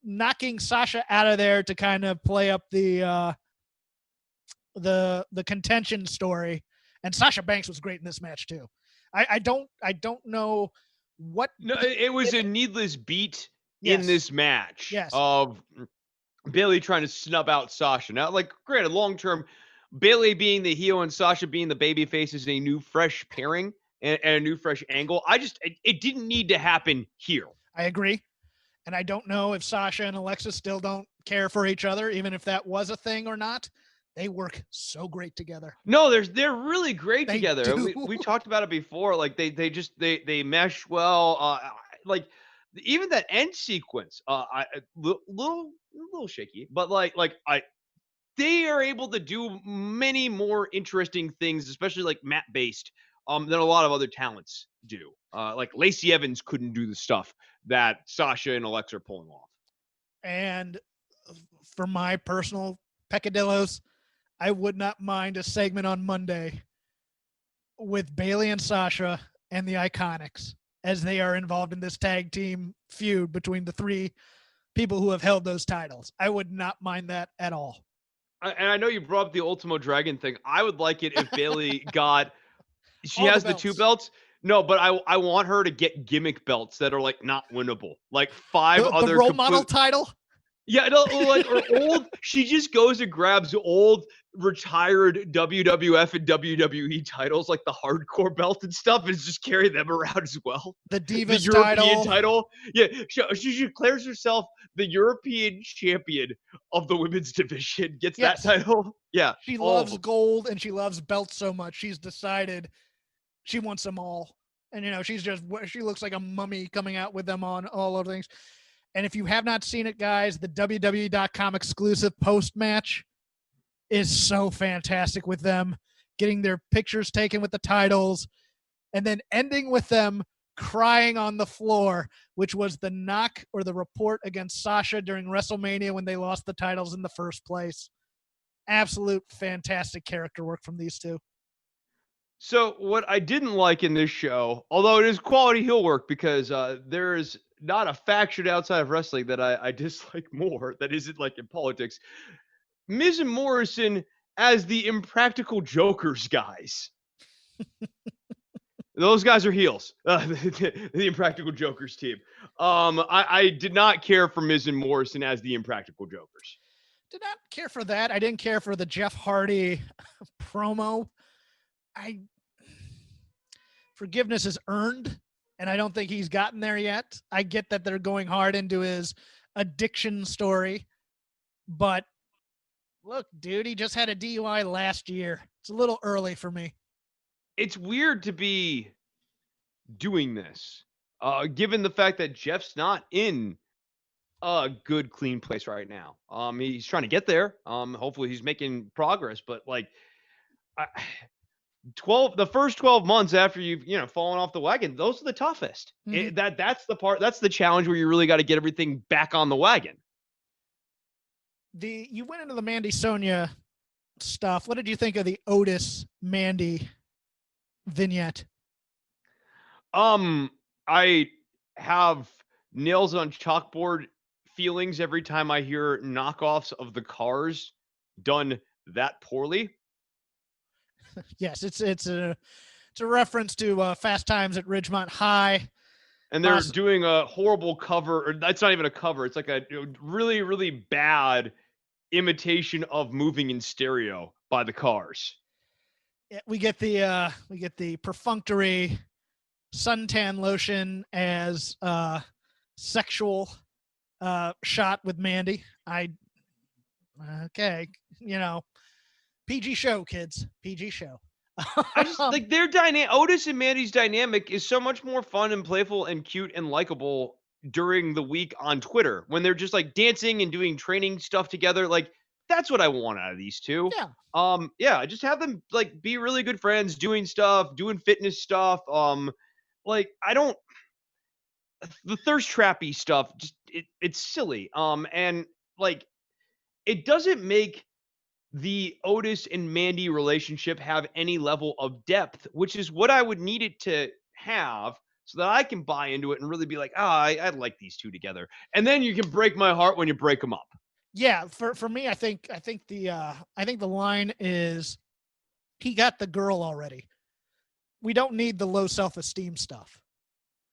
knocking Sasha out of there to kind of play up the contention story, and Sasha Banks was great in this match too. I don't know what. No, it was a needless beat in this match. Yes. Of Bailey trying to snub out Sasha. Now, like, granted, long term, Bailey being the heel and Sasha being the babyface is a new, fresh pairing. And a new, fresh angle. It didn't need to happen here. I agree. And I don't know if Sasha and Alexa still don't care for each other, even if that was a thing or not. They work so great together. No, they're really great together. We talked about it before. Like, they mesh well. Like, even that end sequence, little shaky, but they are able to do many more interesting things, especially like mat-based, than a lot of other talents do. Like Lacey Evans couldn't do the stuff that Sasha and Alexa are pulling off. And for my personal peccadillos, I would not mind a segment on Monday with Bailey and Sasha and the Iconics as they are involved in this tag team feud between the 3 people who have held those titles. I would not mind that at all. And I know you brought up the Ultimo Dragon thing. I would like it if Bailey got... She has the 2 belts. No, but I want her to get gimmick belts that are like not winnable. Like 5 other role model title. Yeah, no, like or old. She just goes and grabs old retired WWF and WWE titles, like the hardcore belt and stuff, and just carry them around as well. The Divas the European title. Yeah, she declares herself the European champion of the women's division. Gets that title. Yeah, she loves gold and she loves belts so much. She's decided she wants them all. And, she looks like a mummy coming out with them on all of things. And if you have not seen it, guys, the WWE.com exclusive post-match is so fantastic with them getting their pictures taken with the titles and then ending with them crying on the floor, which was the knock or the report against Sasha during WrestleMania when they lost the titles in the first place. absolute fantastic character work from these two. So what I didn't like in this show, although it is quality heel work, because there's not a faction outside of wrestling that I dislike more that isn't like in politics. Miz and Morrison as the Impractical Jokers guys. Those guys are heels. The Impractical Jokers team. I did not care for Miz and Morrison as the Impractical Jokers. Did not care for that. I didn't care for the Jeff Hardy promo. Forgiveness is earned, and I don't think he's gotten there yet. I get that they're going hard into his addiction story, but look, dude, he just had a DUI last year. It's a little early for me. It's weird to be doing this, given the fact that Jeff's not in a good, clean place right now. He's trying to get there. Hopefully he's making progress, but like, the first 12 months after you've fallen off the wagon, those are the toughest. Mm-hmm. That's the challenge where you really got to get everything back on the wagon. You went into the Mandy Sonia stuff. What did you think of the Otis Mandy vignette? I have nails on chalkboard feelings every time I hear knockoffs of the Cars done that poorly. Yes, it's a reference to Fast Times at Ridgemont High. And they're doing a horrible cover, or that's not even a cover. It's like a really, really bad imitation of Moving in Stereo by the Cars. Yeah, we get the perfunctory suntan lotion as sexual shot with Mandy. Okay, PG show, kids. PG show. I just like their dynamic. Otis and Mandy's dynamic is so much more fun and playful and cute and likable during the week on Twitter when they're just like dancing and doing training stuff together. Like that's what I want out of these two. Yeah. Just have them like be really good friends, doing stuff, doing fitness stuff. Like the thirst trappy stuff. Just it's silly. And like it doesn't make the Otis and Mandy relationship have any level of depth, which is what I would need it to have so that I can buy into it and really be like, I like these two together. And then you can break my heart when you break them up. Yeah, for me, I think the line is he got the girl already. We don't need the low self-esteem stuff.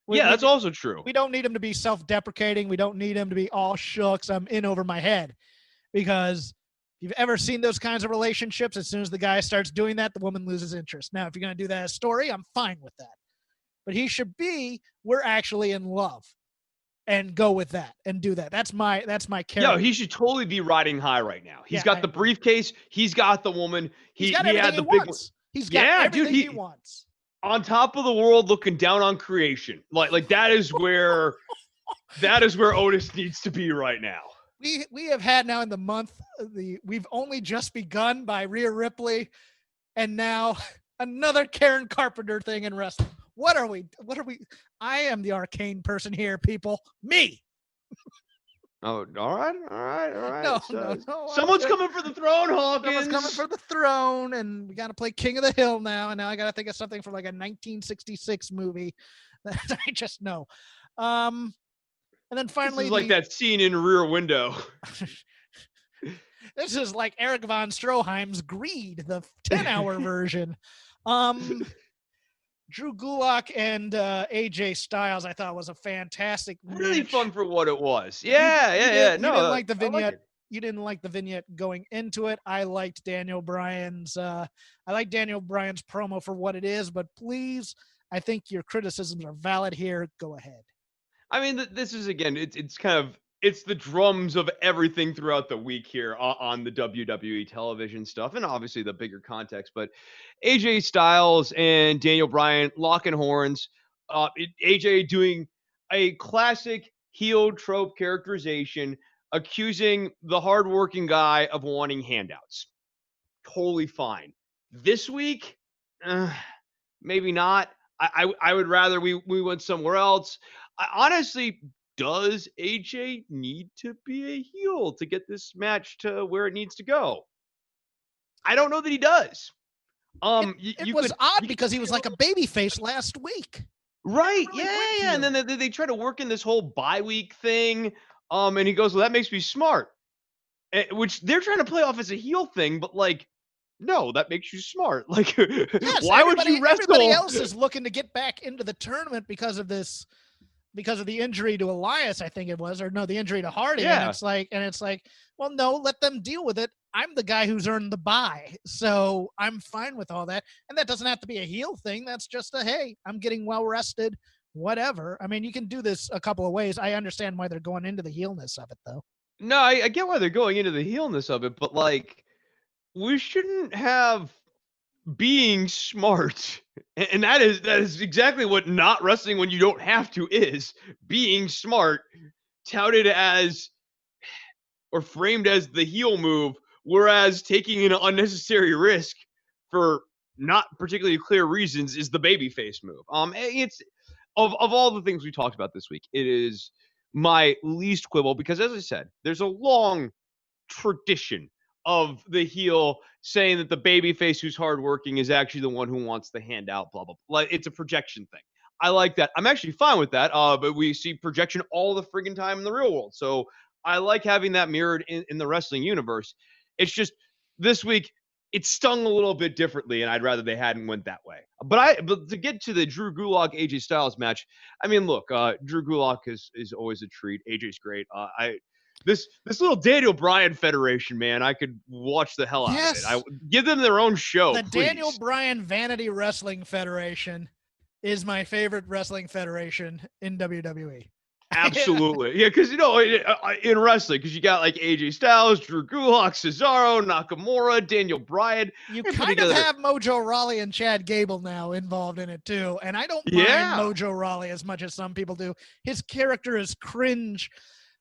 That's also true. We don't need him to be self-deprecating. We don't need him to be all shucks, I'm in over my head. Because if you've ever seen those kinds of relationships, as soon as the guy starts doing that, the woman loses interest. Now, if you're going to do that as a story, I'm fine with that. But he should be, we're actually in love, and go with that and do that. That's my character. Yeah, he should totally be riding high right now. He's got the briefcase. He's got the woman. He had the big one. He's got everything he wants. On top of the world, looking down on creation. Like that is where Otis needs to be right now. We have had now in the month we've only just begun by Rhea Ripley, and now another Karen Carpenter thing in wrestling. What are we? I am the arcane person here, people. Me. Oh, all right. No. Someone's coming for the throne, Hawkins. Someone's coming for the throne, and we got to play King of the Hill now. And now I got to think of something from like a 1966 movie that I just know. And then finally, this is like that scene in Rear Window. This is like Eric von Stroheim's Greed, the 10-hour version. Drew Gulak and AJ Styles, I thought was a fantastic really match. Fun for what it was. Yeah. No, you didn't like the vignette. You didn't like the vignette going into it. I liked Daniel Bryan's. I like Daniel Bryan's promo for what it is, but please, I think your criticisms are valid here. Go ahead. I mean, this is again, it's the drums of everything throughout the week here on the WWE television stuff, and obviously the bigger context. But AJ Styles and Daniel Bryan locking horns. AJ doing a classic heel trope characterization, accusing the hardworking guy of wanting handouts. Totally fine. This week, maybe not. I would rather we went somewhere else. Honestly, does AJ need to be a heel to get this match to where it needs to go? I don't know that he does. It was odd because he was like a babyface last week. Right. Yeah. And then they try to work in this whole bye week thing. And he goes, well, that makes me smart. Which they're trying to play off as a heel thing, but like, no, that makes you smart. Like, yes, why would you wrestle? Everybody else is looking to get back into the tournament because of the injury to Elias, I think it was, or no, the injury to Hardy. Yeah. And it's like, well, no, let them deal with it. I'm the guy who's earned the bye, so I'm fine with all that. And that doesn't have to be a heel thing. That's just hey, I'm getting well rested, whatever. I mean, you can do this a couple of ways. I understand why they're going into the heelness of it, though. No, I get why they're going into the heelness of it, but like, we shouldn't have being smart. And that is exactly what not wrestling when you don't have to is. Being smart, touted as or framed as the heel move, whereas taking an unnecessary risk for not particularly clear reasons is the babyface move. It's of all the things we talked about this week, it is my least quibble because, as I said, there's a long tradition of the heel saying that the babyface who's hardworking is actually the one who wants the handout, blah, blah, blah. Like, it's a projection thing. I like that. I'm actually fine with that, but we see projection all the friggin' time in the real world. So I like having that mirrored in the wrestling universe. It's just this week, it stung a little bit differently, and I'd rather they hadn't went that way. But to get to the Drew Gulak AJ Styles match, I mean, look, Drew Gulak is always a treat. AJ's great. This little Daniel Bryan Federation, man, I could watch the hell out of it. I give them their own show. The please. Daniel Bryan Vanity Wrestling Federation is my favorite wrestling federation in WWE. Absolutely. Yeah, because, in wrestling, because you got like AJ Styles, Drew Gulak, Cesaro, Nakamura, Daniel Bryan. You kind of have Mojo Rawley and Chad Gable now involved in it, too. And I don't mind Mojo Rawley as much as some people do. His character is cringe,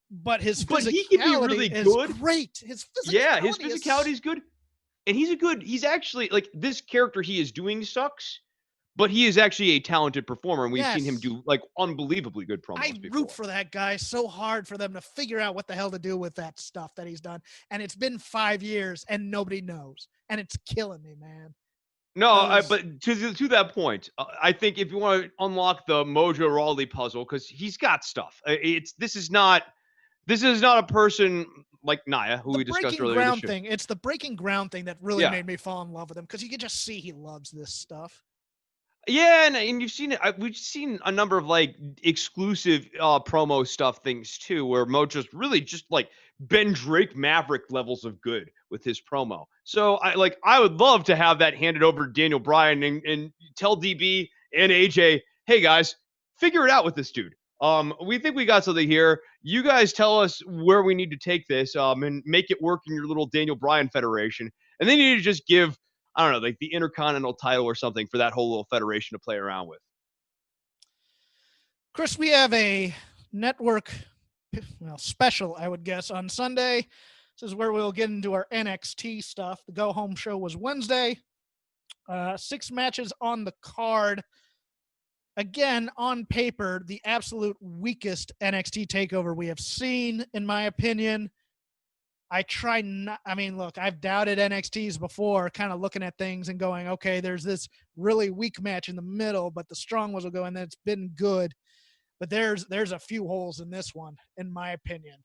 but his physicality he can be really good. Great. His physicality is good. And he's actually, like, this character he is doing sucks. But he is actually a talented performer, and we've seen him do, like, unbelievably good promos before. Root for that guy so hard for them to figure out what the hell to do with that stuff that he's done. And it's been 5 years, and nobody knows. And it's killing me, man. No, but to that point, I think if you want to unlock the Mojo Rawley puzzle, because he's got stuff. This is not a person like Nia, who we discussed earlier this year. It's the breaking ground thing that really made me fall in love with him, because you can just see he loves this stuff. Yeah, and you've seen it. We've seen a number of like exclusive promo stuff things too, where Mojo's really just like been Drake Maverick levels of good with his promo. So I would love to have that handed over to Daniel Bryan and tell DB and AJ, hey guys, figure it out with this dude. We think we got something here. You guys tell us where we need to take this, and make it work in your little Daniel Bryan federation. And then you need to just give, I don't know, like the Intercontinental title or something for that whole little federation to play around with. Chris, we have a network special, I would guess, on Sunday. This is where we'll get into our NXT stuff. The go-home show was Wednesday. 6 matches on the card. Again, on paper, the absolute weakest NXT takeover we have seen, in my opinion. Look, I've doubted NXTs before, kind of looking at things and going, okay, there's this really weak match in the middle, but the strong ones will go, and it's been good. But there's a few holes in this one, in my opinion.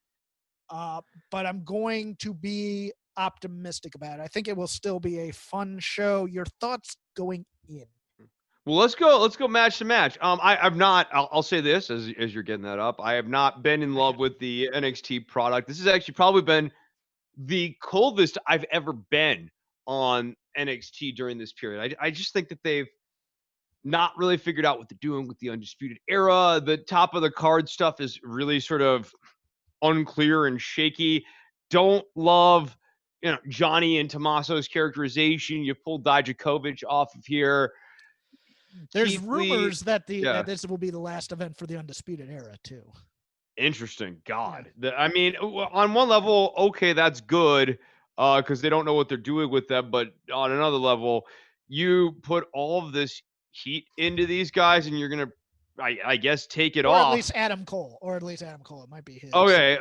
But I'm going to be optimistic about it. I think it will still be a fun show. Your thoughts going in? Well, let's go match to match. I'll say this as you're getting that up. I have not been in love with the NXT product. This has actually probably been the coldest I've ever been on NXT during this period. I just think that they've not really figured out what they're doing with the Undisputed Era. The top of the card stuff is really sort of unclear and shaky. Don't love, Johnny and Tommaso's characterization. You pulled Dijakovic off of here. There's rumors that that this will be the last event for the Undisputed Era too. Interesting. God. On one level, okay, that's good because they don't know what they're doing with them. But on another level, you put all of this heat into these guys and you're going to, I guess, take it off. At least Adam Cole. It might be his. Okay.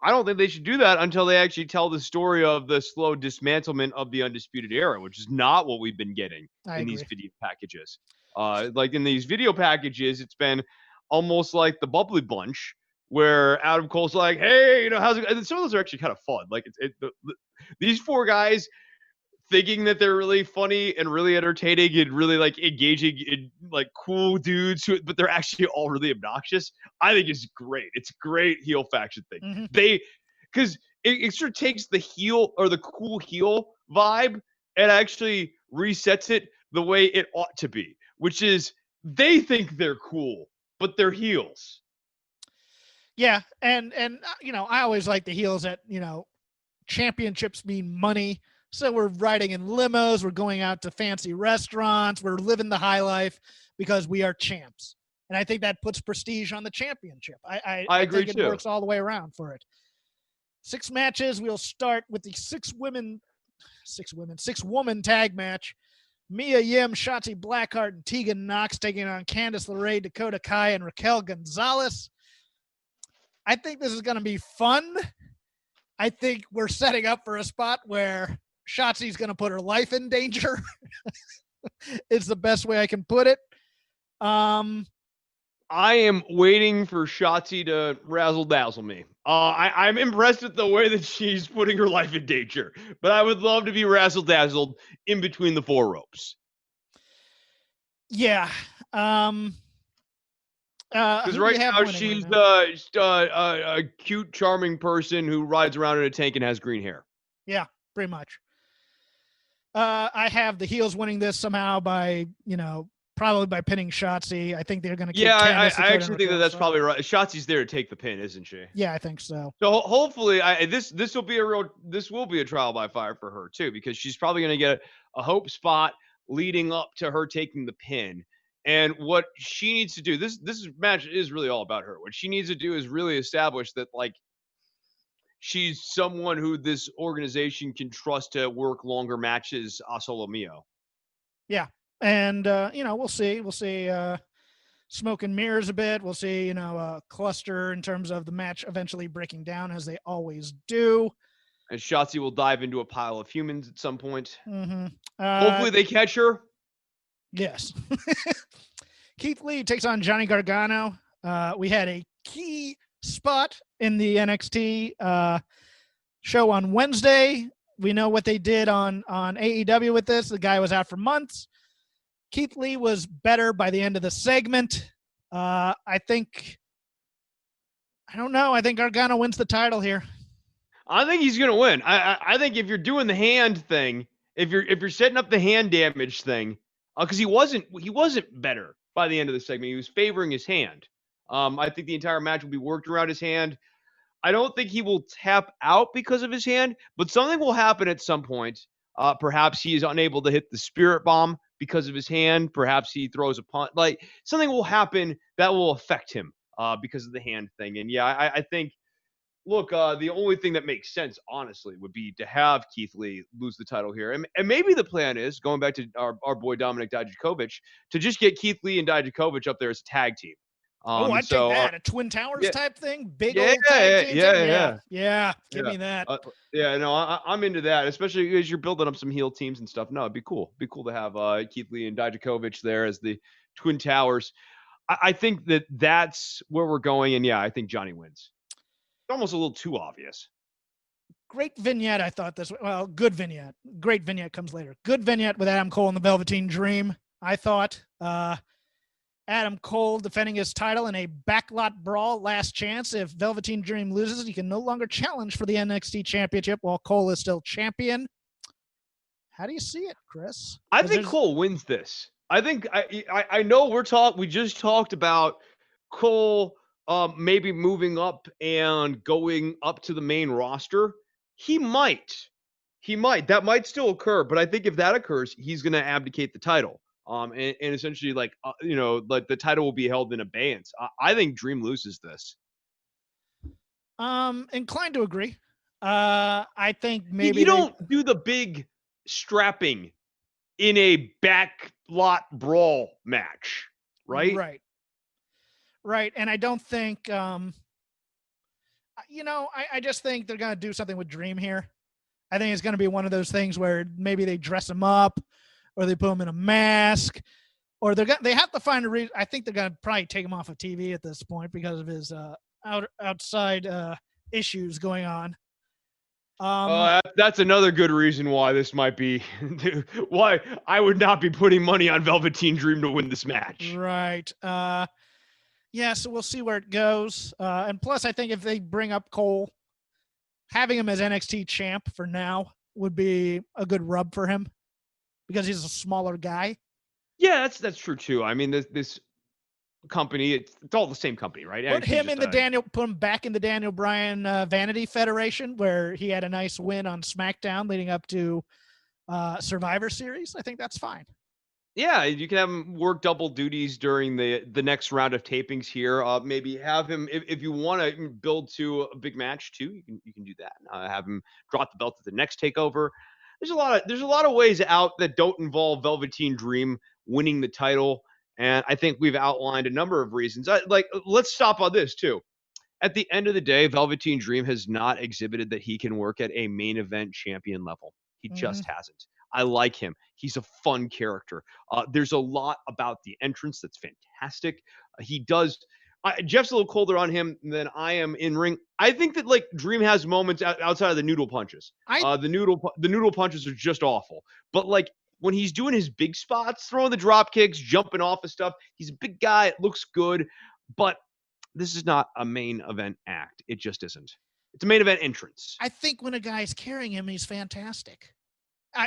I don't think they should do that until they actually tell the story of the slow dismantlement of the Undisputed Era, which is not what we've been getting in these video packages. Like in these video packages, it's been almost like the Bubbly Bunch, where Adam Cole's like, "Hey, how's it?" And some of those are actually kind of fun. Like these four guys thinking that they're really funny and really entertaining and really like engaging and like cool dudes, but they're actually all really obnoxious. I think is great. It's a great heel faction thing. Mm-hmm. Because it sort of takes the heel or the cool heel vibe and actually resets it the way it ought to be, which is they think they're cool, but they're heels. Yeah, and I always like the heels that championships mean money. So we're riding in limos, we're going out to fancy restaurants, we're living the high life because we are champs. And I think that puts prestige on the championship. I agree think too. It works all the way around for it. 6 matches. We'll start with the 6-woman tag match. Mia Yim, Shotzi Blackheart, and Tegan Knox taking on Candice LeRae, Dakota Kai, and Raquel Gonzalez. I think this is going to be fun. I think we're setting up for a spot where Shotzi's going to put her life in danger. It's the best way I can put it. I am waiting for Shotzi to razzle dazzle me. I'm impressed with the way that she's putting her life in danger, but I would love to be razzle dazzled in between the 4 ropes. Yeah. Because right now she's a cute, charming person who rides around in a tank and has green hair. Yeah, pretty much. I have the heels winning this somehow by, probably by pinning Shotzi. I think they're going to keep Candice. I actually think that's probably right. Shotzi's there to take the pin, isn't she? Yeah, I think so. So hopefully, this will be a trial by fire for her too, because she's probably going to get a hope spot leading up to her taking the pin. And what she needs to do, this match is really all about her. What she needs to do is really establish that, like, she's someone who this organization can trust to work longer matches a solo mio. Yeah. And, we'll see. We'll see smoke and mirrors a bit. We'll see, a cluster in terms of the match eventually breaking down, as they always do. And Shotzi will dive into a pile of humans at some point. Mm-hmm. Hopefully they catch her. Yes. Keithley takes on Johnny Gargano. We had a key spot in the NXT show on Wednesday. We know what they did on AEW with this. The guy was out for months. Keithley was better by the end of the segment. I think Gargano wins the title here. I think he's going to win. I think if you're doing the hand thing, if you're setting up the hand damage thing, because he wasn't better by the end of the segment. He was favoring his hand. I think the entire match will be worked around his hand. I don't think he will tap out because of his hand, but something will happen at some point. Perhaps he is unable to hit the spirit bomb because of his hand. Perhaps he throws a punt. Like, something will happen that will affect him because of the hand thing. And yeah, I think, look, the only thing that makes sense, honestly, would be to have Keithley lose the title here. And maybe the plan is, going back to our boy Dominic Dijakovic, to just get Keithley and Dijakovic up there as a tag team. I'd take that. A Twin Towers type thing? Big old tag team? Yeah. Give me that. I'm into that, especially as you're building up some heel teams and stuff. No, it'd be cool. It'd be cool to have Keithley and Dijakovic there as the Twin Towers. I think that's where we're going, and yeah, I think Johnny wins. It's almost a little too obvious. Great vignette, I thought this. Well, good vignette. Great vignette comes later. Good vignette with Adam Cole and the Velveteen Dream, I thought. Adam Cole defending his title in a backlot brawl, last chance. If Velveteen Dream loses, he can no longer challenge for the NXT Championship while Cole is still champion. How do you see it, Chris? I think Cole wins this. I think I know we just talked about Cole maybe moving up and going up to the main roster. He might. That might still occur, but I think if that occurs, he's going to abdicate the title. And essentially, like the title will be held in abeyance. I think Dream loses this. Inclined to agree. I think maybe you don't do the big strapping in a backlot brawl match, right? Right. And I don't think. I just think they're going to do something with Dream here. I think it's going to be one of those things where maybe they dress him up or they put him in a mask or they have to find a reason. I think they're going to probably take him off of TV at this point because of his outside issues going on. That's another good reason why this might be why I would not be putting money on Velveteen Dream to win this match. Right. Yeah, so we'll see where it goes. And plus, I think if they bring up Cole, having him as NXT champ for now would be a good rub for him because he's a smaller guy. Yeah, that's true too. I mean, this company, it's all the same company, right? Put him back in the Daniel Bryan Vanity Federation where he had a nice win on SmackDown leading up to Survivor Series. I think that's fine. Yeah, you can have him work double duties during the next round of tapings here. Maybe have him if you want to build to a big match too. You can do that. Have him drop the belt at the next takeover. There's a lot of ways out that don't involve Velveteen Dream winning the title, and I think we've outlined a number of reasons. Let's stop on this too. At the end of the day, Velveteen Dream has not exhibited that he can work at a main event champion level. He just hasn't. I like him. He's a fun character. There's a lot about the entrance that's fantastic. He does. Jeff's a little colder on him than I am in ring. I think that Dream has moments outside of the noodle punches. The noodle punches are just awful. But when he's doing his big spots, throwing the drop kicks, jumping off of stuff, he's a big guy. It looks good. But this is not a main event act. It just isn't. It's a main event entrance. I think when a guy's carrying him, he's fantastic.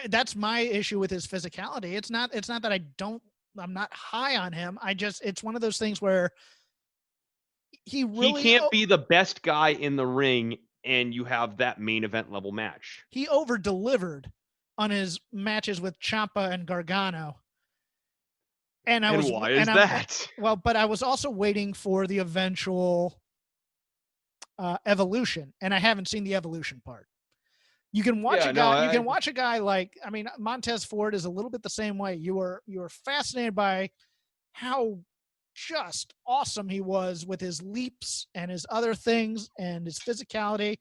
That's my issue with his physicality. It's not that I'm not high on him. It's one of those things where he can't be the best guy in the ring and you have that main event level match. He over delivered on his matches with Ciampa and Gargano. And why is that? But I was also waiting for the eventual evolution, and I haven't seen the evolution part. You can watch watch a guy Montez Ford is a little bit the same way. You are fascinated by how just awesome he was with his leaps and his other things and his physicality.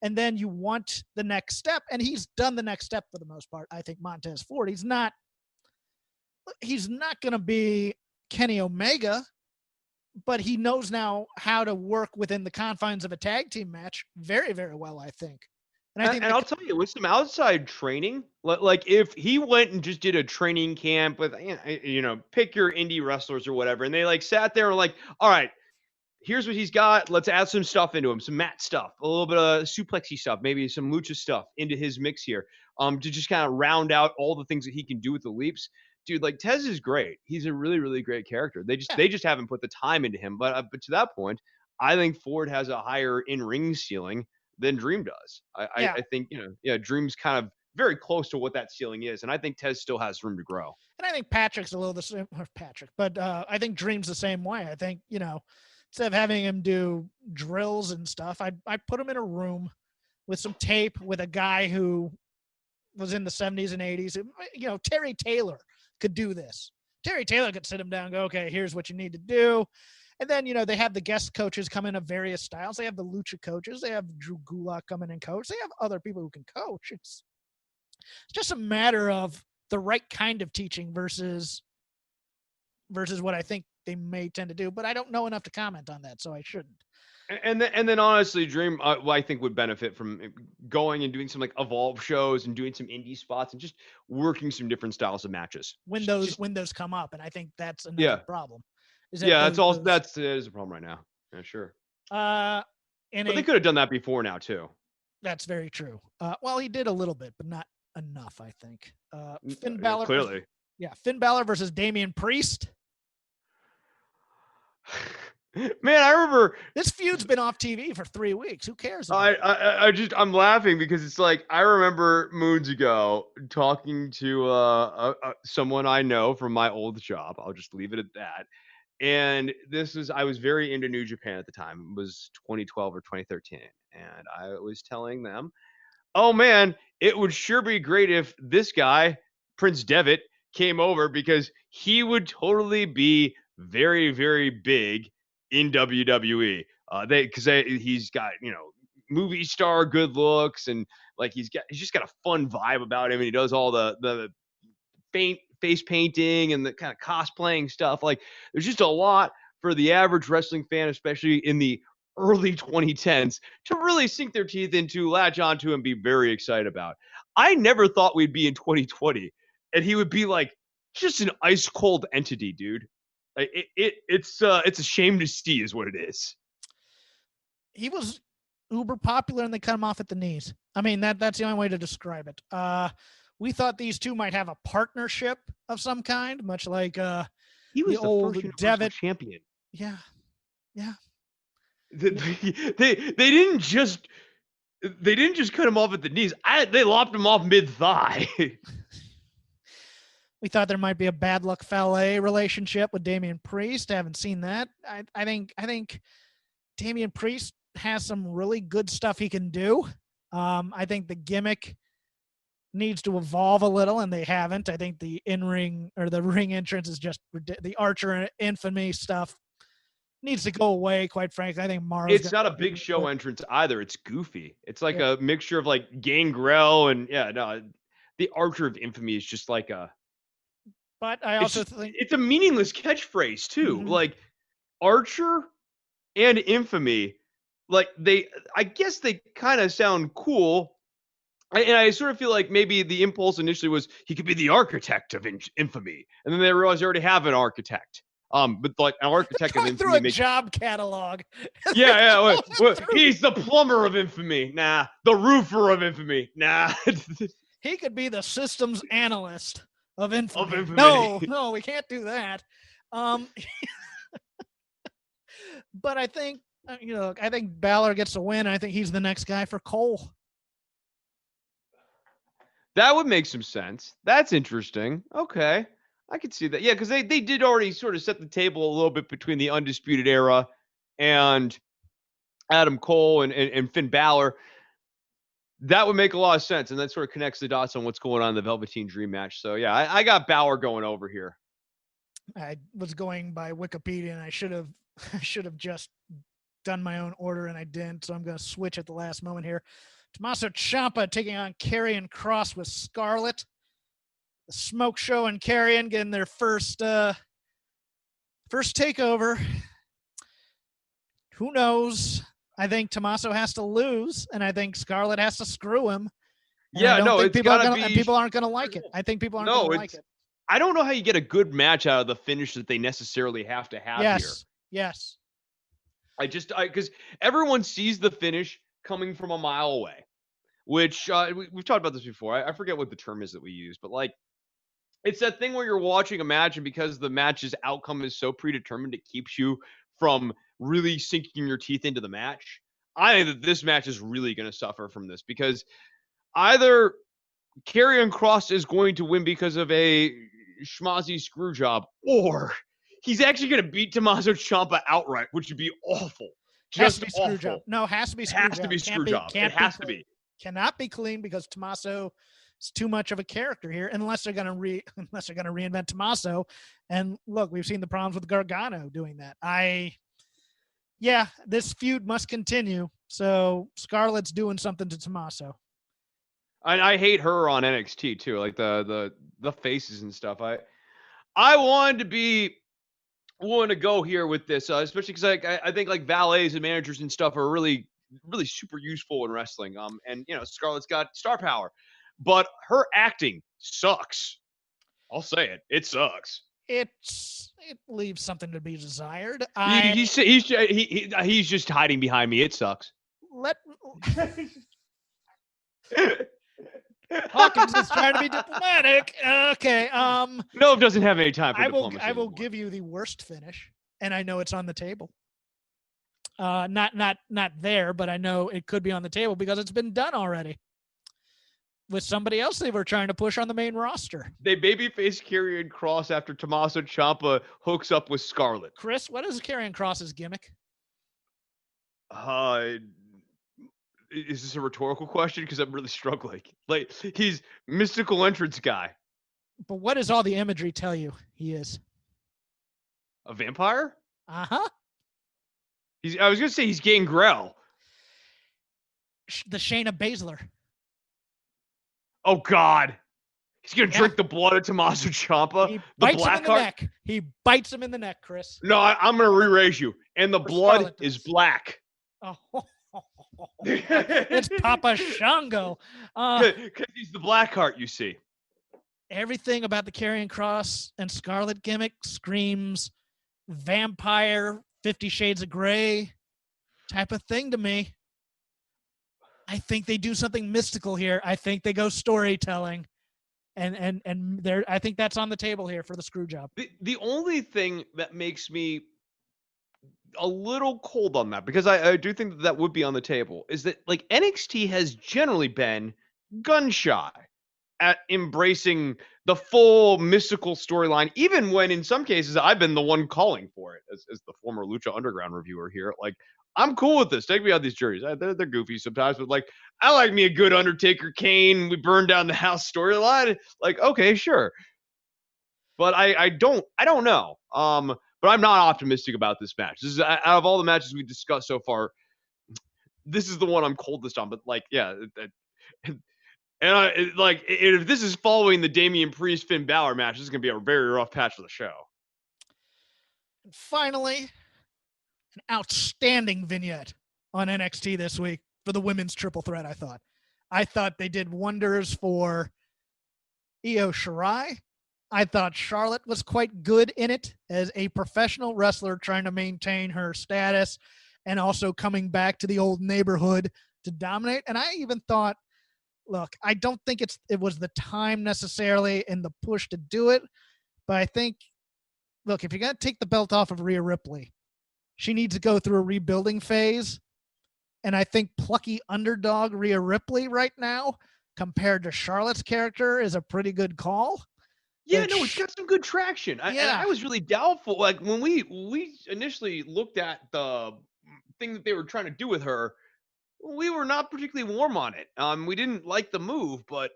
And then you want the next step, and he's done the next step for the most part. I think Montez Ford, he's not going to be Kenny Omega, but he knows now how to work within the confines of a tag team match very, very well, I think. And I'll tell you, with some outside training, if he went and just did a training camp with, pick your indie wrestlers or whatever, and they sat there and all right, here's what he's got. Let's add some stuff into him, some mat stuff, a little bit of suplexy stuff, maybe some lucha stuff into his mix here, to just kind of round out all the things that he can do with the leaps. Dude, Tez is great. He's a really, really great character. They just haven't put the time into him. But to that point, I think Ford has a higher in-ring ceiling than Dream does. I think, Dream's kind of very close to what that ceiling is. And I think Tez still has room to grow. And I think Patrick's a little the same, but I think Dream's the same way. I think, instead of having him do drills and stuff, I put him in a room with some tape with a guy who was in the 70s and 80s. Terry Taylor could do this. Terry Taylor could sit him down and go, okay, here's what you need to do. And then, they have the guest coaches come in of various styles. They have the lucha coaches. They have Drew Gulak come in and coach. They have other people who can coach. It's just a matter of the right kind of teaching versus what I think they may tend to do. But I don't know enough to comment on that, so I shouldn't. And then honestly, Dream, I think would benefit from going and doing some Evolve shows and doing some indie spots and just working some different styles of matches. When those come up, and I think that's another problem. That is a problem right now. Yeah, sure. But they could have done that before now too. That's very true. Well, he did a little bit, but not enough, I think. Finn Balor. Clearly. Finn Balor versus Damien Priest. Man, I remember this feud's been off TV for 3 weeks. Who cares? I'm laughing because it's I remember moons ago talking to someone I know from my old job. I'll just leave it at that. And I was very into New Japan at the time. It was 2012 or 2013. And I was telling them, oh man, it would sure be great if this guy, Prince Devitt, came over because he would totally be very, very big in WWE. He's got, movie star good looks, and like he's just got a fun vibe about him, and he does all the face painting and the kind of cosplaying stuff. Like there's just a lot for the average wrestling fan, especially in the early 2010s, to really sink their teeth into, latch onto, and be very excited about. I never thought we'd be in 2020 and he would be like just an ice cold entity, dude. Like it's a shame to see is what it is. He was uber popular and they cut him off at the knees. I mean, that's the only way to describe it. We thought these two might have a partnership of some kind, much like he was the old first Devitt champion. Yeah. They didn't just cut him off at the knees. They lopped him off mid-thigh. We thought there might be a bad luck Fale relationship with Damian Priest. I haven't seen that. I think Damian Priest has some really good stuff he can do. I think the gimmick needs to evolve a little, and they haven't. I think the in-ring or the ring entrance is just the Archer infamy stuff needs to go away, quite frankly. I think It's not a big show entrance either. It's goofy. It's like a mixture of like Gangrel and the Archer of Infamy is just like a. But I also think it's a meaningless catchphrase too. Mm-hmm. Like Archer and Infamy, like I guess they kind of sound cool. And I sort of feel like maybe the impulse initially was he could be the architect of infamy, and then they realized they already have an architect. But like an architect of infamy through a job catalog. Wait, he's the plumber of infamy. Nah, the roofer of infamy. Nah. He could be the systems analyst of infamy. Of infamy. No, we can't do that. But I think I think Balor gets a win. I think he's the next guy for Cole. That would make some sense. That's interesting. Okay. I could see that. Yeah, because they did already sort of set the table a little bit between the Undisputed Era and Adam Cole and Finn Balor. That would make a lot of sense, and that sort of connects the dots on what's going on in the Velveteen Dream match. So, yeah, I got Balor going over here. I was going by Wikipedia, and I should have just done my own order, and I didn't, so I'm going to switch at the last moment here. Tommaso Ciampa taking on Karrion Kross with Scarlett. The Smoke Show and Karrion getting their first takeover. Who knows? I think Tommaso has to lose, and I think Scarlett has to screw him. People aren't going to like it. I think people aren't going to like it. I don't know how you get a good match out of the finish that they necessarily have to have here. Yes. Because everyone sees the finish coming from a mile away, which we've talked about this before. I forget what the term is that we use, but like, it's that thing where you're watching a match, and because the match's outcome is so predetermined, it keeps you from really sinking your teeth into the match. I think that this match is really going to suffer from this, because either Karrion Kross is going to win because of a schmozzy screw job, or he's actually going to beat Tommaso Ciampa outright, which would be awful. Has to be screw job. No, has to be screw job. Has to be screw job. It has to be. Cannot be clean, because Tommaso is too much of a character here, unless they're going to reinvent Tommaso. And look, we've seen the problems with Gargano doing that. This feud must continue. So Scarlett's doing something to Tommaso. And I hate her on NXT too, like the faces and stuff. I wanted to be willing to go here with this, especially because I think like valets and managers and stuff are really, really super useful in wrestling. And Scarlett's got star power, but her acting sucks. I'll say it. It sucks. It leaves something to be desired. He's just hiding behind me. It sucks. Hawkins is trying to be diplomatic. Okay. Nope doesn't have any time for diplomacy. I will give you the worst finish, and I know it's on the table. Not there, but I know it could be on the table because it's been done already with somebody else they were trying to push on the main roster. They babyface Karrion Kross after Tommaso Ciampa hooks up with Scarlett. Chris, what is Karrion Kross's gimmick? Is this a rhetorical question? Because I'm really struggling. Like, he's mystical entrance guy. But what does all the imagery tell you he is? A vampire? Uh-huh. I was going to say he's Gangrel. the Shayna Baszler. Oh God, he's gonna drink the blood of Tommaso Ciampa. He The bites him black in the heart. neck. He bites him in the neck, Chris. No, I'm gonna re-raise you. And the Or blood Scarlett is does. black. Oh, it's Papa Shango. Because he's the black heart, you see. Everything about the Karrion Kross and Scarlett gimmick screams vampire, 50 Shades of Grey type of thing to me. I think they do something mystical here. I think they go storytelling. And there, I think that's on the table here for the screw job. The only thing that makes me a little cold on that, because I do think that would be on the table, is that like NXT has generally been gun shy at embracing the full mystical storyline, even when in some cases I've been the one calling for it as the former Lucha Underground reviewer here. Like, I'm cool with this. Take me out these jerseys. They're goofy sometimes, but like, I like me a good Undertaker Kane. We burn down the house storyline. Like, okay, sure. But I don't know. But I'm not optimistic about this match. This is out of all the matches we discussed so far, this is the one I'm coldest on. But like, yeah, and if this is following the Damien Priest Finn Balor match, this is gonna be a very rough patch for the show. And finally, an outstanding vignette on NXT this week for the women's triple threat. I thought they did wonders for Io Shirai. I thought Charlotte was quite good in it as a professional wrestler trying to maintain her status and also coming back to the old neighborhood to dominate. And I even thought, look, I don't think it was the time necessarily in the push to do it, but I think, look, if you're going to take the belt off of Rhea Ripley, she needs to go through a rebuilding phase. And I think plucky underdog Rhea Ripley right now compared to Charlotte's character is a pretty good call. Yeah, no, it's got some good traction. I was really doubtful. Like when we initially looked at the thing that they were trying to do with her, we were not particularly warm on it. We didn't like the move, but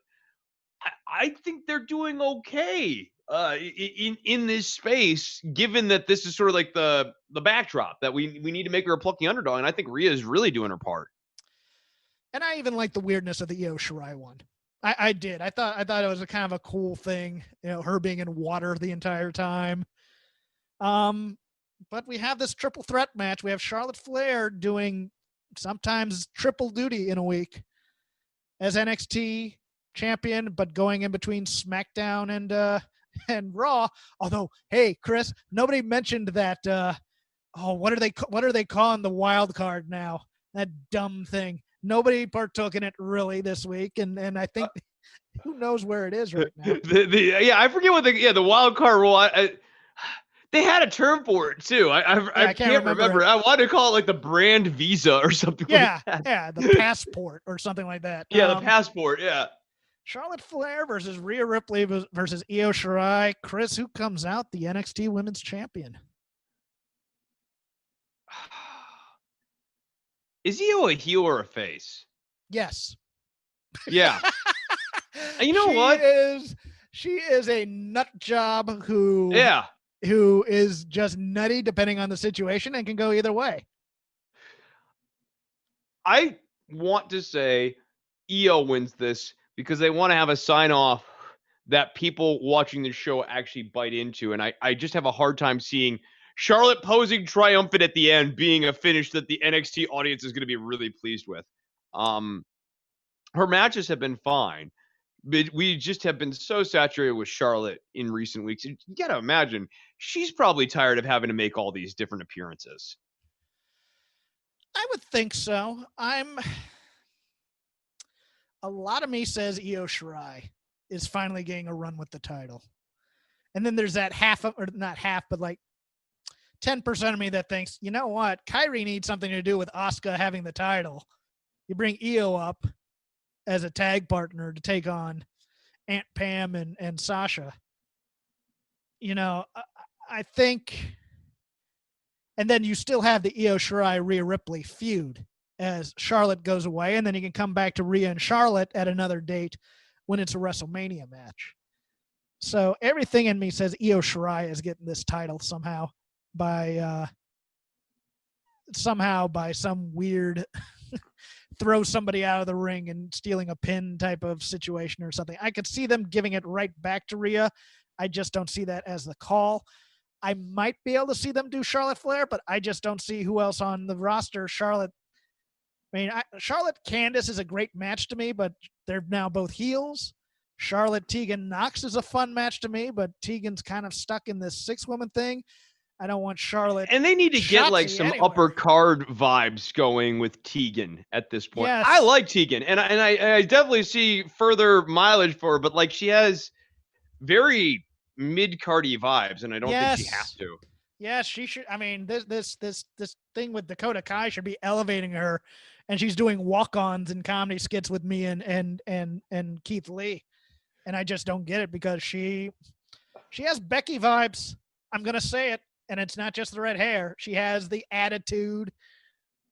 I think they're doing okay in this space, given that this is sort of like the backdrop that we need to make her a plucky underdog, and I think Rhea is really doing her part. And I even like the weirdness of the Io Shirai one. I did. I thought it was a kind of a cool thing, her being in water the entire time. But we have this triple threat match. We have Charlotte Flair doing sometimes triple duty in a week as NXT champion, but going in between SmackDown and Raw. Although, hey, Chris, nobody mentioned that. What are they calling the wild card now? That dumb thing. Nobody partook in it really this week, and I think who knows where it is right now. I forget what the wild card rule. They had a term for it too. I can't remember. I wanted to call it like the brand visa or something. Yeah, like that. Yeah, the passport or something like that. Yeah, the passport. Yeah. Charlotte Flair versus Rhea Ripley versus Io Shirai. Chris, who comes out the NXT Women's Champion? Is Io a heel or a face? Yes. Yeah. And you know what? She is a nut job who is just nutty depending on the situation and can go either way. I want to say Io wins this because they want to have a sign off that people watching the show actually bite into. And I just have a hard time seeing Charlotte posing triumphant at the end being a finish that the NXT audience is going to be really pleased with. Her matches have been fine, but we just have been so saturated with Charlotte in recent weeks. You got to imagine she's probably tired of having to make all these different appearances. I would think so. A lot of me says Io Shirai is finally getting a run with the title. And then there's that not half, but like 10% of me that thinks, you know what? Kyrie needs something to do with Asuka having the title. You bring Io up as a tag partner to take on Aunt Pam and Sasha. I think, and then you still have the Io Shirai Rhea Ripley feud as Charlotte goes away, and then you can come back to Rhea and Charlotte at another date when it's a WrestleMania match. So everything in me says Io Shirai is getting this title somehow by some weird throw somebody out of the ring and stealing a pin type of situation or something. I could see them giving it right back to Rhea. I just don't see that as the call. I might be able to see them do Charlotte Flair, but I just don't see who else on the roster. Charlotte Candice is a great match to me, but they're now both heels. Charlotte Tegan Knox is a fun match to me, but Tegan's kind of stuck in this 6-woman thing. I don't want Charlotte. And they need to get like some anywhere. upper card vibes going with Tegan at this point. Yes. I like Tegan, and I definitely see further mileage for her, but like she has very mid-cardy vibes, and I don't think she has to. Yes, she should. I mean, this thing with Dakota Kai should be elevating her, and she's doing walk-ons and comedy skits with me and Keithley, and I just don't get it because she has Becky vibes. I'm gonna say it, and it's not just the red hair. She has the attitude.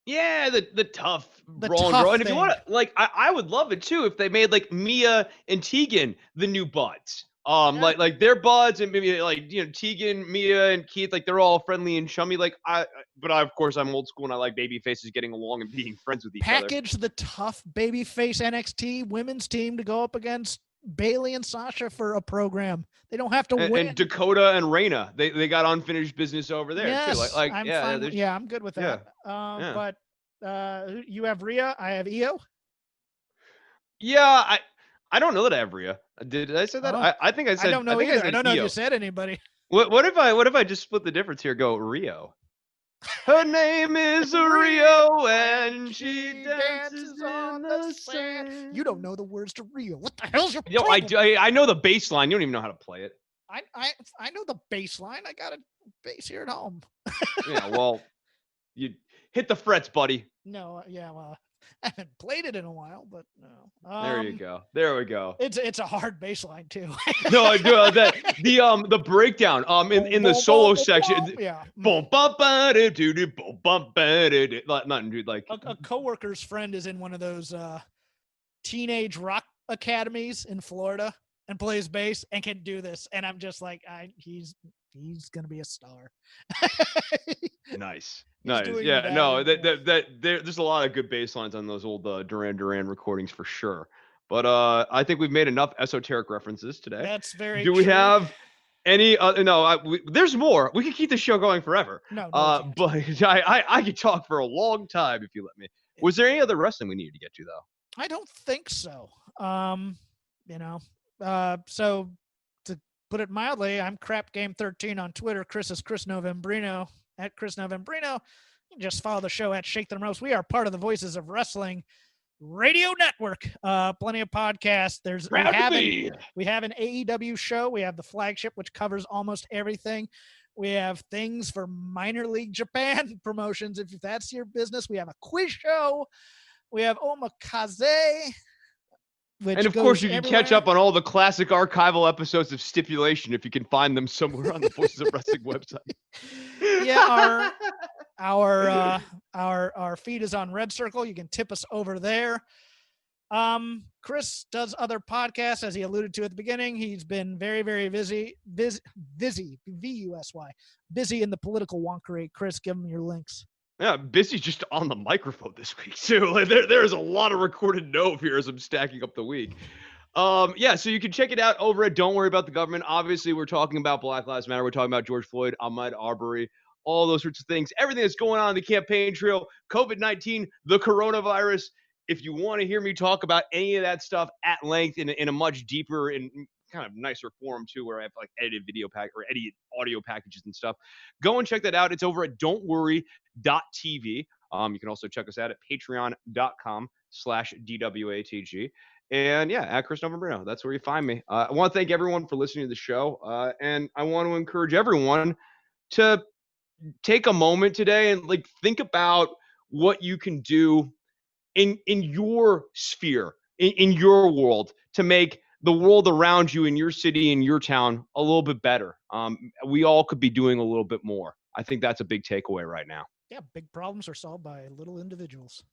Yeah, the tough brawl and draw. And if you want to, like, I would love it too if they made like Mia and Tegan the new buds. Like they're buds, and maybe like Tegan, Mia, and Keith, like they're all friendly and chummy. Like of course I'm old school and I like baby faces getting along and being friends with each other. Package the tough babyface NXT women's team to go up against Bailey and Sasha for a program. They don't have to win. And Dakota and Reina, they got unfinished business over there too. I'm good with that. But you have Rhea, I have Io. Yeah, I don't know that I have Rhea. Did I say that? Oh, I think I said. I don't know either. I don't know Io. if you said anybody. What if I just split the difference here? Go Rio. Her name is Rio, and she dances on the sand. You don't know the words to Rio. What the hell's your problem? I know the bass line. You don't even know how to play it. I know the bass line. I got a bass here at home. Yeah, well, you hit the frets, buddy. No, yeah, well, I haven't played it in a while, but no. There you go. There we go. It's a hard bass line too. No, I do the breakdown in the solo section. Yeah. Nothing, dude. Like a coworker's friend is in one of those teenage rock academies in Florida and plays bass and can do this, and I'm just like, he's gonna be a star. Nice. Yeah, no, there's a lot of good bass lines on those old Duran Duran recordings for sure. But I think we've made enough esoteric references today. That's very true. Do we have any? There's more. We could keep the show going forever. No, but I could talk for a long time if you let me. Was there any other wrestling we needed to get to though? I don't think so. So to put it mildly, I'm Crap Game 13 on Twitter. Chris is Chris Novembrino at Chris Novembrino. You can just follow the show at Shake Them Ropes. We are part of the Voices of Wrestling Radio Network. Plenty of podcasts. We have an AEW show. We have the Flagship, which covers almost everything. We have things for minor league Japan promotions, if that's your business. We have a quiz show. We have Omakaze. And of course, you can catch up on all the classic archival episodes of Stipulation if you can find them somewhere on the Voices of Wrestling website. Yeah, our feed is on Red Circle. You can tip us over there. Chris does other podcasts, as he alluded to at the beginning. He's been very, very busy, busy in the political wonkery. Chris, give him your links. Yeah, busy just on the microphone this week too. Like there's a lot of recorded note here as I'm stacking up the week. So you can check it out over at Don't Worry About the Government. Obviously, we're talking about Black Lives Matter. We're talking about George Floyd, Ahmaud Arbery, all those sorts of things. Everything that's going on in the campaign trail, COVID-19, the coronavirus. If you want to hear me talk about any of that stuff at length in a much deeper and kind of nicer form too, where I have like edited edited audio packages and stuff, go and check that out. It's over at don'tworry.tv. You can also check us out at patreon.com/DWATG. And yeah, at Chris Novembrino. That's where you find me. I want to thank everyone for listening to the show. And I want to encourage everyone to take a moment today and like think about what you can do in your sphere, in your world, to make the world around you in your city, in your town, a little bit better. We all could be doing a little bit more. I think that's a big takeaway right now. Yeah, big problems are solved by little individuals.